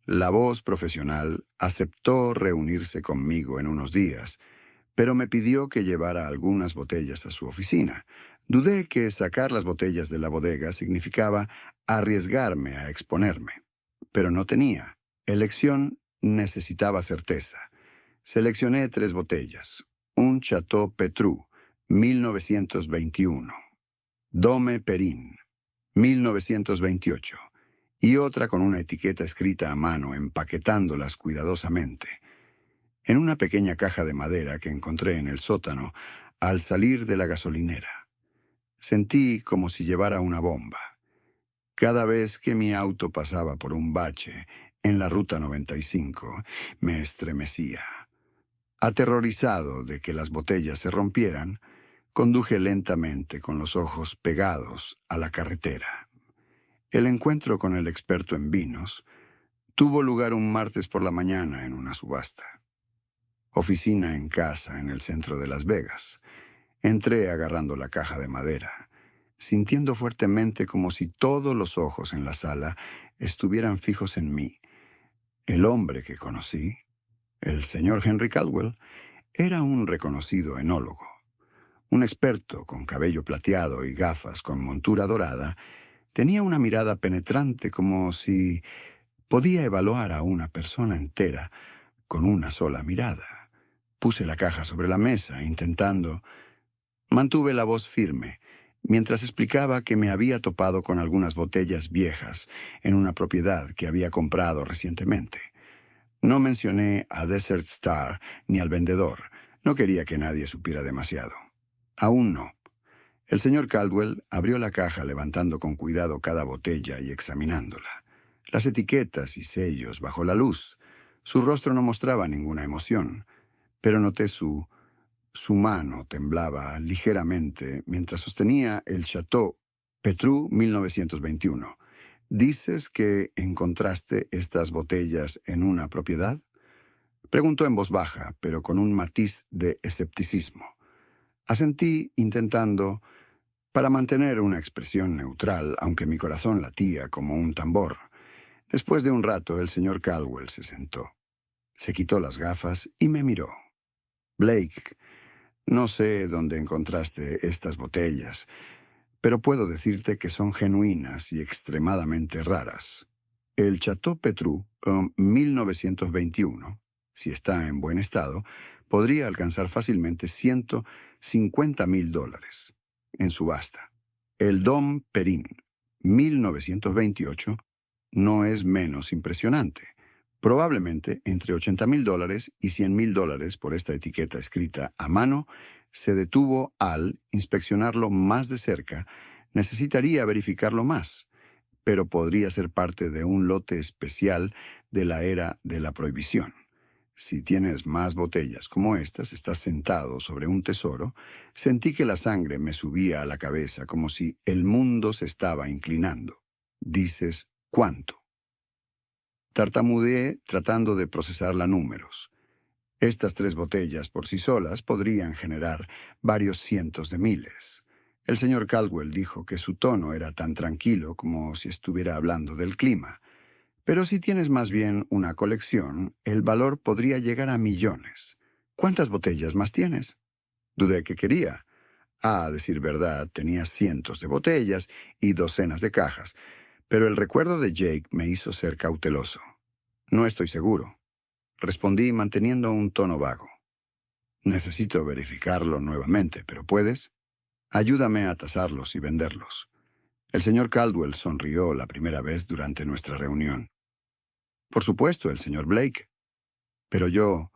La voz profesional aceptó reunirse conmigo en unos días, pero me pidió que llevara algunas botellas a su oficina. Dudé que sacar las botellas de la bodega significaba arriesgarme a exponerme, pero no tenía. Elección necesitaba certeza. Seleccioné 3 botellas. Un Chateau Petrus, 1921. Dome Perignon, 1928. Y otra con una etiqueta escrita a mano, empaquetándolas cuidadosamente. En una pequeña caja de madera que encontré en el sótano al salir de la gasolinera. Sentí como si llevara una bomba. Cada vez que mi auto pasaba por un bache en la Ruta 95, me estremecía. Aterrorizado de que las botellas se rompieran, conduje lentamente con los ojos pegados a la carretera. El encuentro con el experto en vinos tuvo lugar un martes por la mañana en una subasta. Oficina en casa en el centro de Las Vegas. Entré agarrando la caja de madera, sintiendo fuertemente como si todos los ojos en la sala estuvieran fijos en mí. El hombre que conocí, el señor Henry Caldwell, era un reconocido enólogo. Un experto con cabello plateado y gafas con montura dorada, tenía una mirada penetrante como si podía evaluar a una persona entera con una sola mirada. Puse la caja sobre la mesa, intentando. Mantuve la voz firme, mientras explicaba que me había topado con algunas botellas viejas en una propiedad que había comprado recientemente. No mencioné a Desert Star ni al vendedor. No quería que nadie supiera demasiado. Aún no. El señor Caldwell abrió la caja levantando con cuidado cada botella y examinándola. Las etiquetas y sellos bajo la luz. Su rostro no mostraba ninguna emoción, pero noté su mano temblaba ligeramente mientras sostenía el Chateau Petrus 1921. ¿Dices que encontraste estas botellas en una propiedad? Preguntó en voz baja, pero con un matiz de escepticismo. Asentí intentando para mantener una expresión neutral, aunque mi corazón latía como un tambor. Después de un rato, el señor Caldwell se sentó. Se quitó las gafas y me miró. Blake, no sé dónde encontraste estas botellas, pero puedo decirte que son genuinas y extremadamente raras. El Chateau Petrus 1921, si está en buen estado, podría alcanzar fácilmente $150,000 en subasta. El Dom Perignon 1928 no es menos impresionante. Probablemente entre $80,000 y $100,000 por esta etiqueta escrita a mano. Se detuvo al inspeccionarlo más de cerca. Necesitaría verificarlo más, pero podría ser parte de un lote especial de la era de la prohibición. Si tienes más botellas como estas, estás sentado sobre un tesoro. Sentí que la sangre me subía a la cabeza como si el mundo se estaba inclinando. Dices, ¿cuánto? Tartamudeé tratando de procesar números. Estas 3 botellas por sí solas podrían generar varios cientos de miles. El señor Caldwell dijo que su tono era tan tranquilo como si estuviera hablando del clima. Pero si tienes más bien una colección, el valor podría llegar a millones. ¿Cuántas botellas más tienes? Dudé que quería. A decir verdad, tenía cientos de botellas y docenas de cajas, pero el recuerdo de Jake me hizo ser cauteloso. No estoy seguro. Respondí manteniendo un tono vago. Necesito verificarlo nuevamente, pero ¿puedes? Ayúdame a tasarlos y venderlos. El señor Caldwell sonrió la primera vez durante nuestra reunión. Por supuesto, el señor Blake. Pero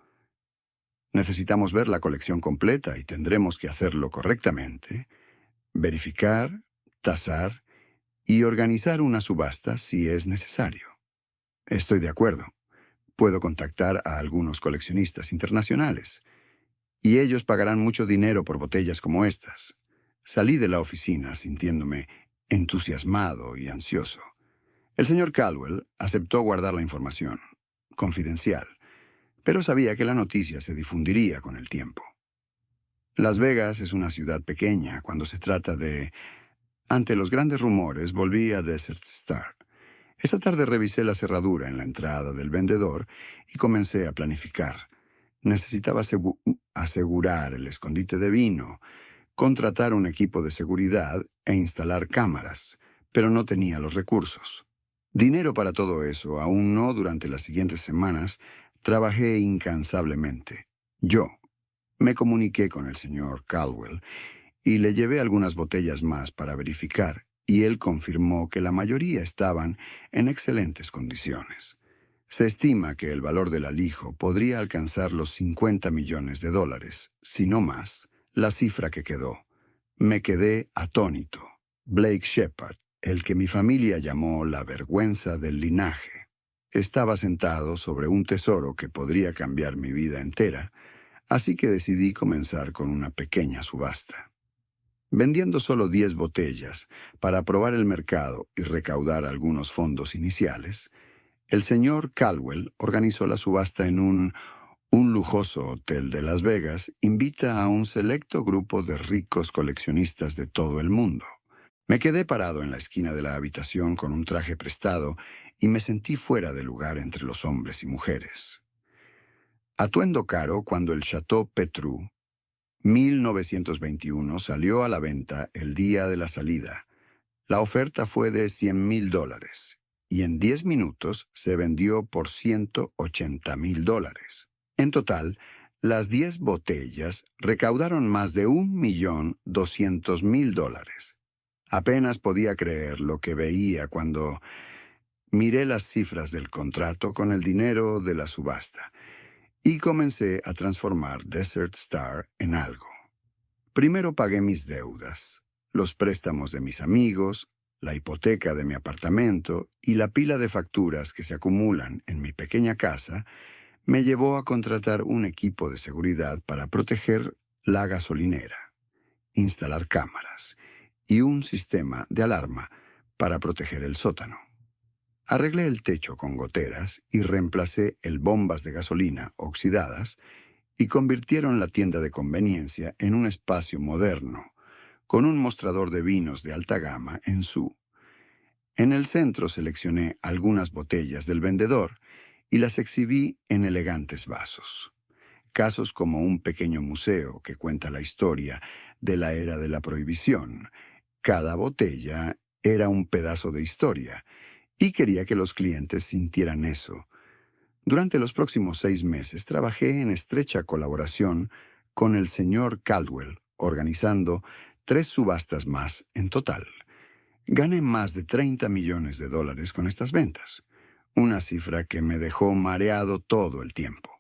necesitamos ver la colección completa y tendremos que hacerlo correctamente. Verificar, tasar y organizar una subasta si es necesario. Estoy de acuerdo. Puedo contactar a algunos coleccionistas internacionales, y ellos pagarán mucho dinero por botellas como estas. Salí de la oficina sintiéndome entusiasmado y ansioso. El señor Caldwell aceptó guardar la información, confidencial, pero sabía que la noticia se difundiría con el tiempo. Las Vegas es una ciudad pequeña cuando se trata de... Ante los grandes rumores, volví a Desert Star. Esa tarde revisé la cerradura en la entrada del vendedor y comencé a planificar. Necesitaba asegurar el escondite de vino, contratar un equipo de seguridad e instalar cámaras, pero no tenía los recursos. Dinero para todo eso, aún no durante las siguientes semanas. Trabajé incansablemente. Yo me comuniqué con el señor Caldwell y le llevé algunas botellas más para verificar, y él confirmó que la mayoría estaban en excelentes condiciones. Se estima que el valor del alijo podría alcanzar los $50 millones, si no más. La cifra que quedó. Me quedé atónito. Blake Shepard, el que mi familia llamó la vergüenza del linaje, estaba sentado sobre un tesoro que podría cambiar mi vida entera, así que decidí comenzar con una pequeña subasta. Vendiendo solo 10 botellas para probar el mercado y recaudar algunos fondos iniciales, el señor Caldwell organizó la subasta en un lujoso hotel de Las Vegas. Invita a un selecto grupo de ricos coleccionistas de todo el mundo. Me quedé parado en la esquina de la habitación con un traje prestado y me sentí fuera de lugar entre los hombres y mujeres. Atuendo caro cuando el Chateau Petrus 1921 salió a la venta el día de la salida. La oferta fue de $100,000 y en 10 minutos se vendió por $180,000. En total, las 10 botellas recaudaron más de $1,200,000. Apenas podía creer lo que veía cuando miré las cifras del contrato con el dinero de la subasta y comencé a transformar Desert Star en algo. Primero pagué mis deudas, los préstamos de mis amigos, la hipoteca de mi apartamento y la pila de facturas que se acumulan en mi pequeña casa me llevó a contratar un equipo de seguridad para proteger la gasolinera, instalar cámaras y un sistema de alarma para proteger el sótano. Arreglé el techo con goteras y reemplacé el bombas de gasolina oxidadas y convirtieron la tienda de conveniencia en un espacio moderno, con un mostrador de vinos de alta gama en su. En el centro seleccioné algunas botellas del vendedor y las exhibí en elegantes vasos. Casos como un pequeño museo que cuenta la historia de la era de la prohibición. Cada botella era un pedazo de historia, y quería que los clientes sintieran eso. Durante los próximos 6 meses trabajé en estrecha colaboración con el señor Caldwell, organizando 3 subastas más en total. Gané más de $30 millones con estas ventas, una cifra que me dejó mareado todo el tiempo.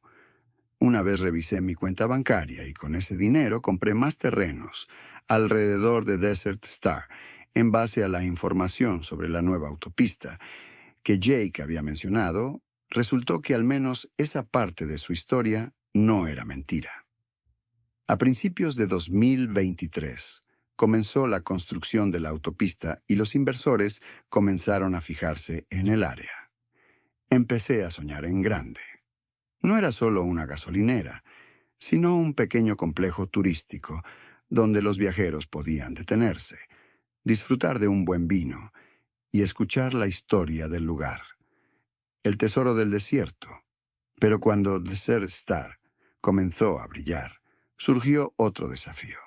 Una vez revisé mi cuenta bancaria y con ese dinero compré más terrenos alrededor de Desert Star, en base a la información sobre la nueva autopista que Jake había mencionado. Resultó que al menos esa parte de su historia no era mentira. A principios de 2023 comenzó la construcción de la autopista y los inversores comenzaron a fijarse en el área. Empecé a soñar en grande. No era solo una gasolinera, sino un pequeño complejo turístico donde los viajeros podían detenerse, disfrutar de un buen vino y escuchar la historia del lugar. El tesoro del desierto. Pero cuando Desert Star comenzó a brillar, surgió otro desafío.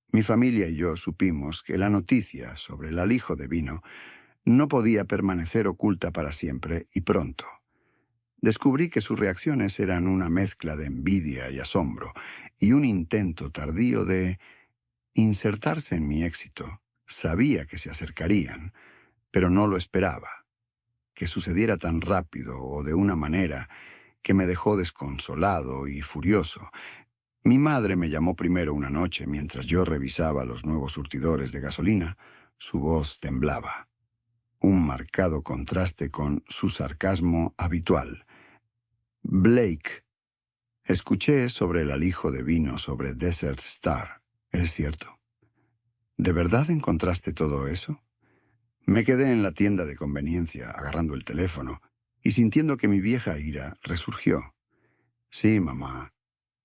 Mi familia y yo supimos que la noticia sobre el alijo de vino no podía permanecer oculta para siempre y pronto. Descubrí que sus reacciones eran una mezcla de envidia y asombro y un intento tardío de insertarse en mi éxito. Sabía que se acercarían, pero no lo esperaba. Que sucediera tan rápido o de una manera que me dejó desconsolado y furioso. Mi madre me llamó primero una noche mientras yo revisaba los nuevos surtidores de gasolina. Su voz temblaba. Un marcado contraste con su sarcasmo habitual. Blake, escuché sobre el alijo de vino sobre Desert Star. ¿Es cierto? ¿De verdad encontraste todo eso? Me quedé en la tienda de conveniencia agarrando el teléfono y sintiendo que mi vieja ira resurgió. Sí, mamá,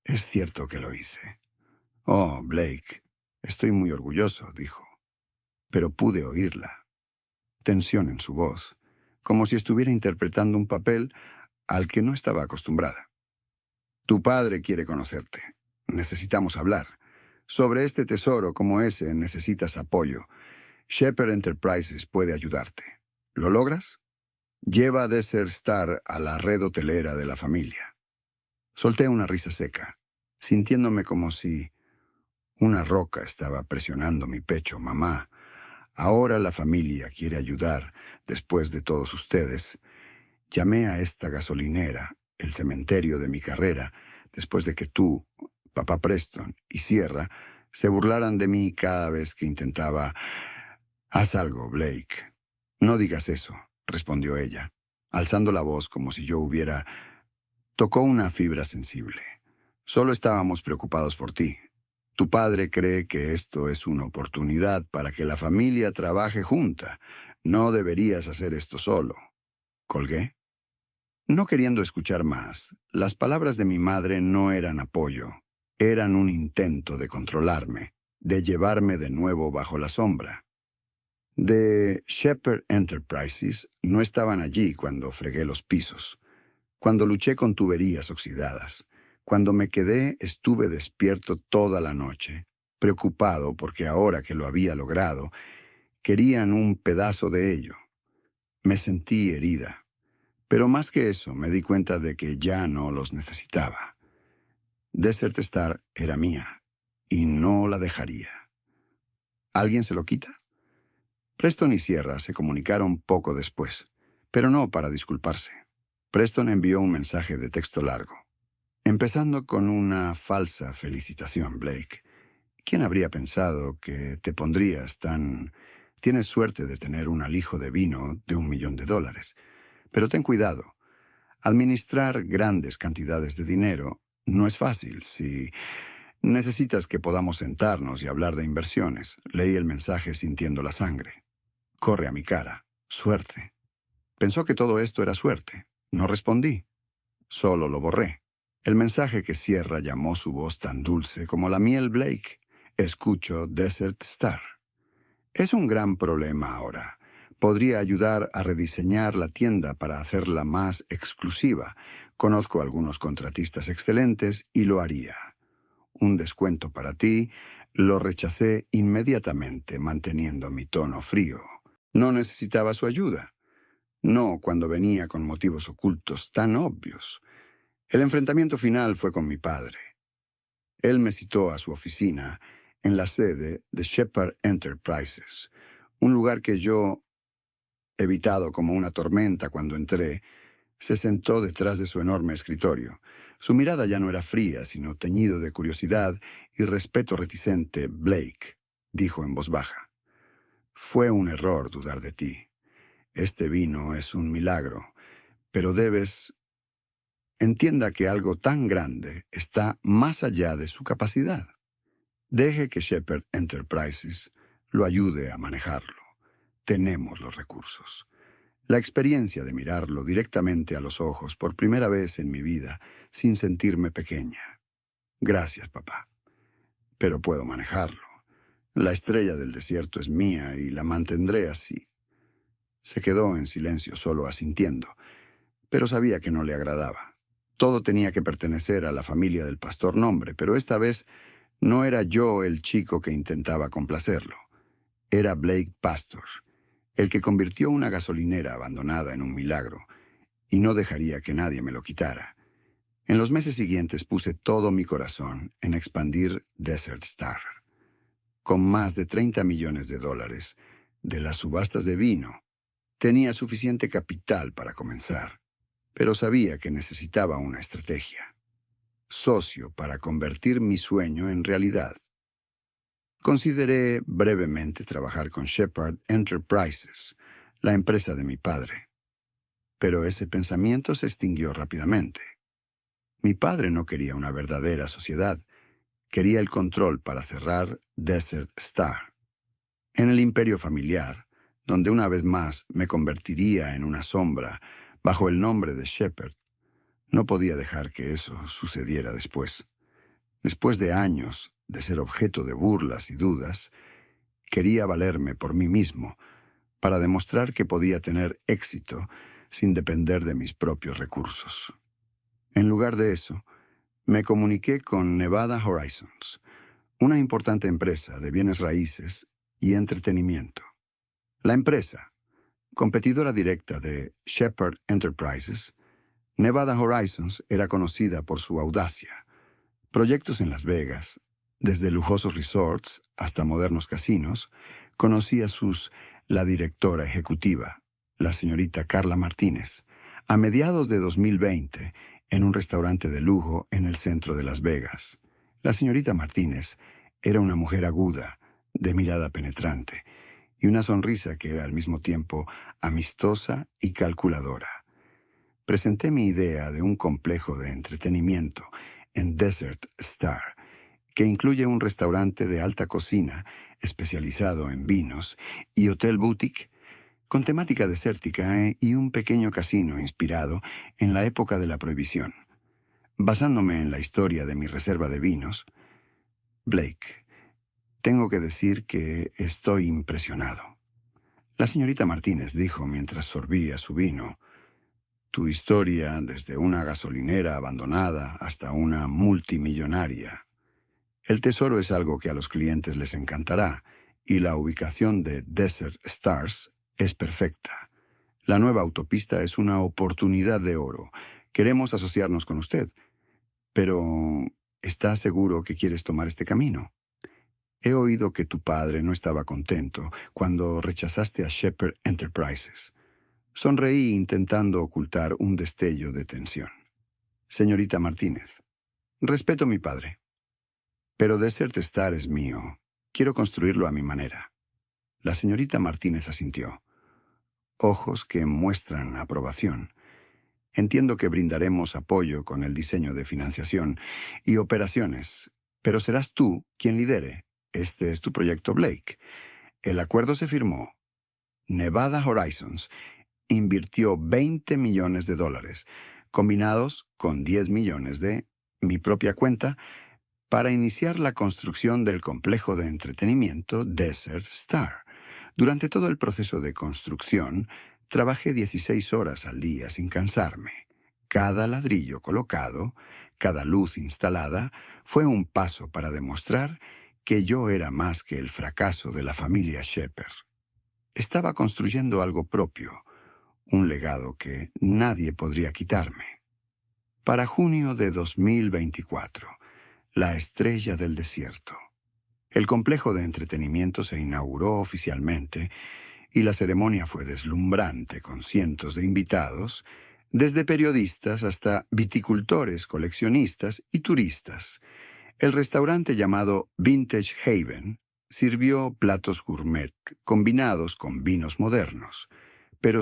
es cierto que lo hice. Oh, Blake, estoy muy orgulloso, dijo. Pero pude oírla. Tensión en su voz, como si estuviera interpretando un papel al que no estaba acostumbrada. Tu padre quiere conocerte. Necesitamos hablar. Sobre este tesoro como ese necesitas apoyo. Shepherd Enterprises puede ayudarte. ¿Lo logras? Lleva a Desert Star a la red hotelera de la familia. Solté una risa seca, sintiéndome como si una roca estaba presionando mi pecho. Mamá, ahora la familia quiere ayudar después de todos ustedes. Llamé a esta gasolinera, el cementerio de mi carrera, después de que tú, papá Preston y Sierra se burlaran de mí cada vez que intentaba. Haz algo, Blake. No digas eso, respondió ella, alzando la voz como si yo hubiera. Tocó una fibra sensible. Solo estábamos preocupados por ti. Tu padre cree que esto es una oportunidad para que la familia trabaje junta. No deberías hacer esto solo. Colgué. No queriendo escuchar más, las palabras de mi madre no eran apoyo. Eran un intento de controlarme, de llevarme de nuevo bajo la sombra. De Shepherd Enterprises no estaban allí cuando fregué los pisos, cuando luché con tuberías oxidadas. Cuando me quedé, estuve despierto toda la noche, preocupado porque ahora que lo había logrado, querían un pedazo de ello. Me sentí herida, pero más que eso, me di cuenta de que ya no los necesitaba. Desert Star era mía, y no la dejaría. ¿Alguien se lo quita? Preston y Sierra se comunicaron poco después, pero no para disculparse. Preston envió un mensaje de texto largo, empezando con una falsa felicitación, Blake. ¿Quién habría pensado que te pondrías tan... Tienes suerte de tener un alijo de vino de $1 millón, pero ten cuidado. Administrar grandes cantidades de dinero no es fácil. Si necesitas que podamos sentarnos y hablar de inversiones, leí el mensaje sintiendo la sangre. Corre a mi cara. Suerte. Pensó que todo esto era suerte. No respondí. Solo lo borré. El mensaje que Sierra llamó su voz tan dulce como la miel, Blake. Escucho Desert Star. Es un gran problema ahora. Podría ayudar a rediseñar la tienda para hacerla más exclusiva. Conozco algunos contratistas excelentes y lo haría. Un descuento para ti. Lo rechacé inmediatamente, manteniendo mi tono frío. No necesitaba su ayuda. No cuando venía con motivos ocultos tan obvios. El enfrentamiento final fue con mi padre. Él me citó a su oficina en la sede de Shepherd Enterprises, un lugar que yo, evitado como una tormenta cuando entré, se sentó detrás de su enorme escritorio. Su mirada ya no era fría, sino teñido de curiosidad y respeto reticente. Blake, dijo en voz baja, fue un error dudar de ti. Este vino es un milagro, pero debes... Entienda que algo tan grande está más allá de su capacidad. Deje que Shepherd Enterprises lo ayude a manejarlo. Tenemos los recursos. La experiencia de mirarlo directamente a los ojos por primera vez en mi vida sin sentirme pequeña. Gracias, papá. Pero puedo manejarlo. La estrella del desierto es mía y la mantendré así. Se quedó en silencio, solo asintiendo, pero sabía que no le agradaba. Todo tenía que pertenecer a la familia del pastor Nombre, pero esta vez no era yo el chico que intentaba complacerlo. Era Blake Pastor, el que convirtió una gasolinera abandonada en un milagro, y no dejaría que nadie me lo quitara. En los meses siguientes puse todo mi corazón en expandir Desert Star. Con más de $30 millones de las subastas de vino, tenía suficiente capital para comenzar, pero sabía que necesitaba una estrategia. Socio para convertir mi sueño en realidad. Consideré brevemente trabajar con Shepherd Enterprises, la empresa de mi padre. Pero ese pensamiento se extinguió rápidamente. Mi padre no quería una verdadera sociedad. Quería el control para cerrar Desert Star. En el imperio familiar, donde una vez más me convertiría en una sombra bajo el nombre de Shepherd, no podía dejar que eso sucediera después. Después de años de ser objeto de burlas y dudas, quería valerme por mí mismo para demostrar que podía tener éxito sin depender de mis propios recursos. En lugar de eso, me comuniqué con Nevada Horizons, una importante empresa de bienes raíces y entretenimiento. La empresa, competidora directa de Shepherd Enterprises, Nevada Horizons era conocida por su audacia. Proyectos en Las Vegas, desde lujosos resorts hasta modernos casinos, conocí a la directora ejecutiva, la señorita Carla Martínez, a mediados de 2020, en un restaurante de lujo en el centro de Las Vegas. La señorita Martínez era una mujer aguda, de mirada penetrante, y una sonrisa que era al mismo tiempo amistosa y calculadora. Presenté mi idea de un complejo de entretenimiento en Desert Star, que incluye un restaurante de alta cocina especializado en vinos y hotel boutique con temática desértica y un pequeño casino inspirado en la época de la Prohibición. Basándome en la historia de mi reserva de vinos, Blake, tengo que decir que estoy impresionado. La señorita Martínez dijo mientras sorbía su vino: tu historia, desde una gasolinera abandonada hasta una multimillonaria. El tesoro es algo que a los clientes les encantará, y la ubicación de Desert Stars es perfecta. La nueva autopista es una oportunidad de oro. Queremos asociarnos con usted. Pero, ¿está seguro que quieres tomar este camino? He oído que tu padre no estaba contento cuando rechazaste a Shepherd Enterprises. Sonreí intentando ocultar un destello de tensión. Señorita Martínez, respeto a mi padre, pero Desert Star es mío. Quiero construirlo a mi manera. La señorita Martínez asintió. Ojos que muestran aprobación. Entiendo que brindaremos apoyo con el diseño de financiación y operaciones, pero serás tú quien lidere. Este es tu proyecto, Blake. El acuerdo se firmó. Nevada Horizons invirtió $20 millones, combinados con 10 millones de mi propia cuenta, para iniciar la construcción del complejo de entretenimiento Desert Star. Durante todo el proceso de construcción, trabajé 16 horas al día sin cansarme. Cada ladrillo colocado, cada luz instalada, fue un paso para demostrar que yo era más que el fracaso de la familia Shepherd. Estaba construyendo algo propio, un legado que nadie podría quitarme. Para junio de 2024, la estrella del desierto. El complejo de entretenimiento se inauguró oficialmente y la ceremonia fue deslumbrante con cientos de invitados, desde periodistas hasta viticultores, coleccionistas y turistas. El restaurante llamado Vintage Haven sirvió platos gourmet combinados con vinos modernos, pero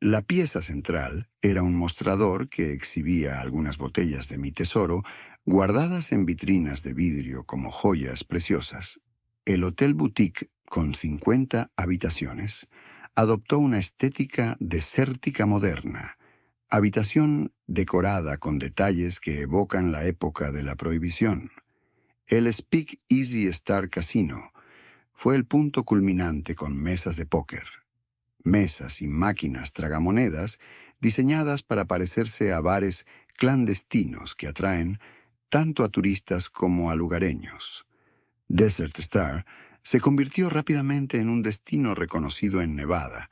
la pieza central era un mostrador que exhibía algunas botellas de mi tesoro guardadas en vitrinas de vidrio como joyas preciosas. El Hotel Boutique, con 50 habitaciones, adoptó una estética desértica moderna, habitación decorada con detalles que evocan la época de la prohibición. El Speak Easy Star Casino fue el punto culminante con mesas de póker, mesas y máquinas tragamonedas diseñadas para parecerse a bares clandestinos que atraen tanto a turistas como a lugareños. Desert Star se convirtió rápidamente en un destino reconocido en Nevada,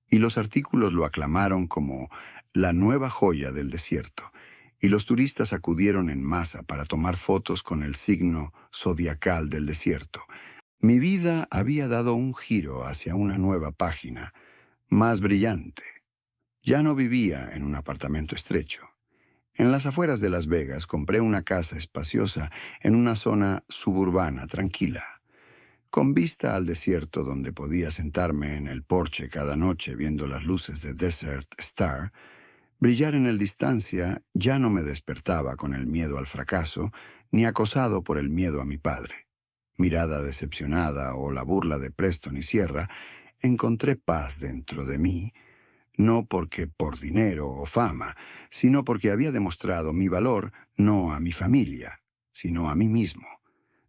y los artículos lo aclamaron como la nueva joya del desierto, y los turistas acudieron en masa para tomar fotos con el signo zodiacal del desierto. Mi vida había dado un giro hacia una nueva página, más brillante. Ya no vivía en un apartamento estrecho. En las afueras de Las Vegas compré una casa espaciosa en una zona suburbana tranquila, con vista al desierto donde podía sentarme en el porche cada noche viendo las luces de Desert Star. Brillar en el distancia ya no me despertaba con el miedo al fracaso, ni acosado por el miedo a mi padre. Mirada decepcionada o la burla de Preston y Sierra, encontré paz dentro de mí, no porque por dinero o fama, sino porque había demostrado mi valor no a mi familia, sino a mí mismo.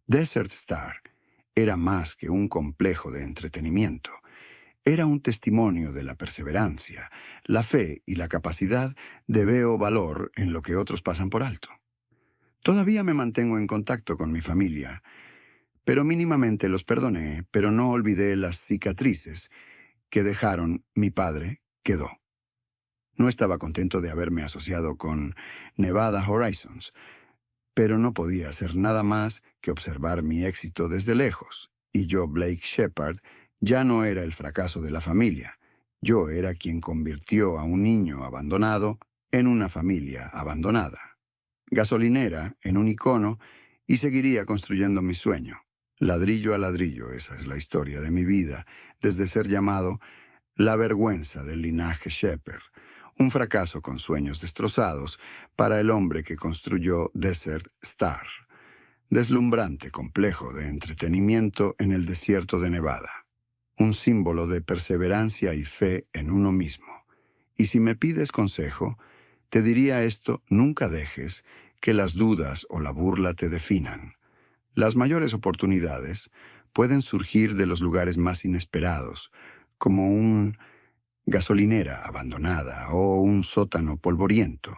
Desert Star era más que un complejo de entretenimiento. Era un testimonio de la perseverancia, la fe y la capacidad de ver valor en lo que otros pasan por alto. Todavía me mantengo en contacto con mi familia, pero mínimamente los perdoné, pero no olvidé las cicatrices que dejaron mi padre. Quedó. No estaba contento de haberme asociado con Nevada Horizons, pero no podía hacer nada más que observar mi éxito desde lejos, y yo, Blake Shepherd, ya no era el fracaso de la familia. Yo era quien convirtió a un niño abandonado en una familia abandonada. Gasolinera en un icono, y seguiría construyendo mi sueño. Ladrillo a ladrillo, esa es la historia de mi vida, desde ser llamado la vergüenza del linaje Shepherd, un fracaso con sueños destrozados para el hombre que construyó Desert Star, deslumbrante complejo de entretenimiento en el desierto de Nevada, un símbolo de perseverancia y fe en uno mismo. Y si me pides consejo, te diría esto: nunca dejes que las dudas o la burla te definan. Las mayores oportunidades pueden surgir de los lugares más inesperados, como una gasolinera abandonada o un sótano polvoriento.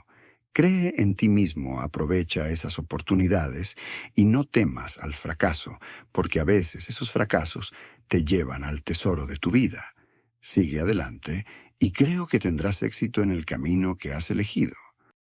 Cree en ti mismo, aprovecha esas oportunidades y no temas al fracaso, porque a veces esos fracasos te llevan al tesoro de tu vida. Sigue adelante y creo que tendrás éxito en el camino que has elegido.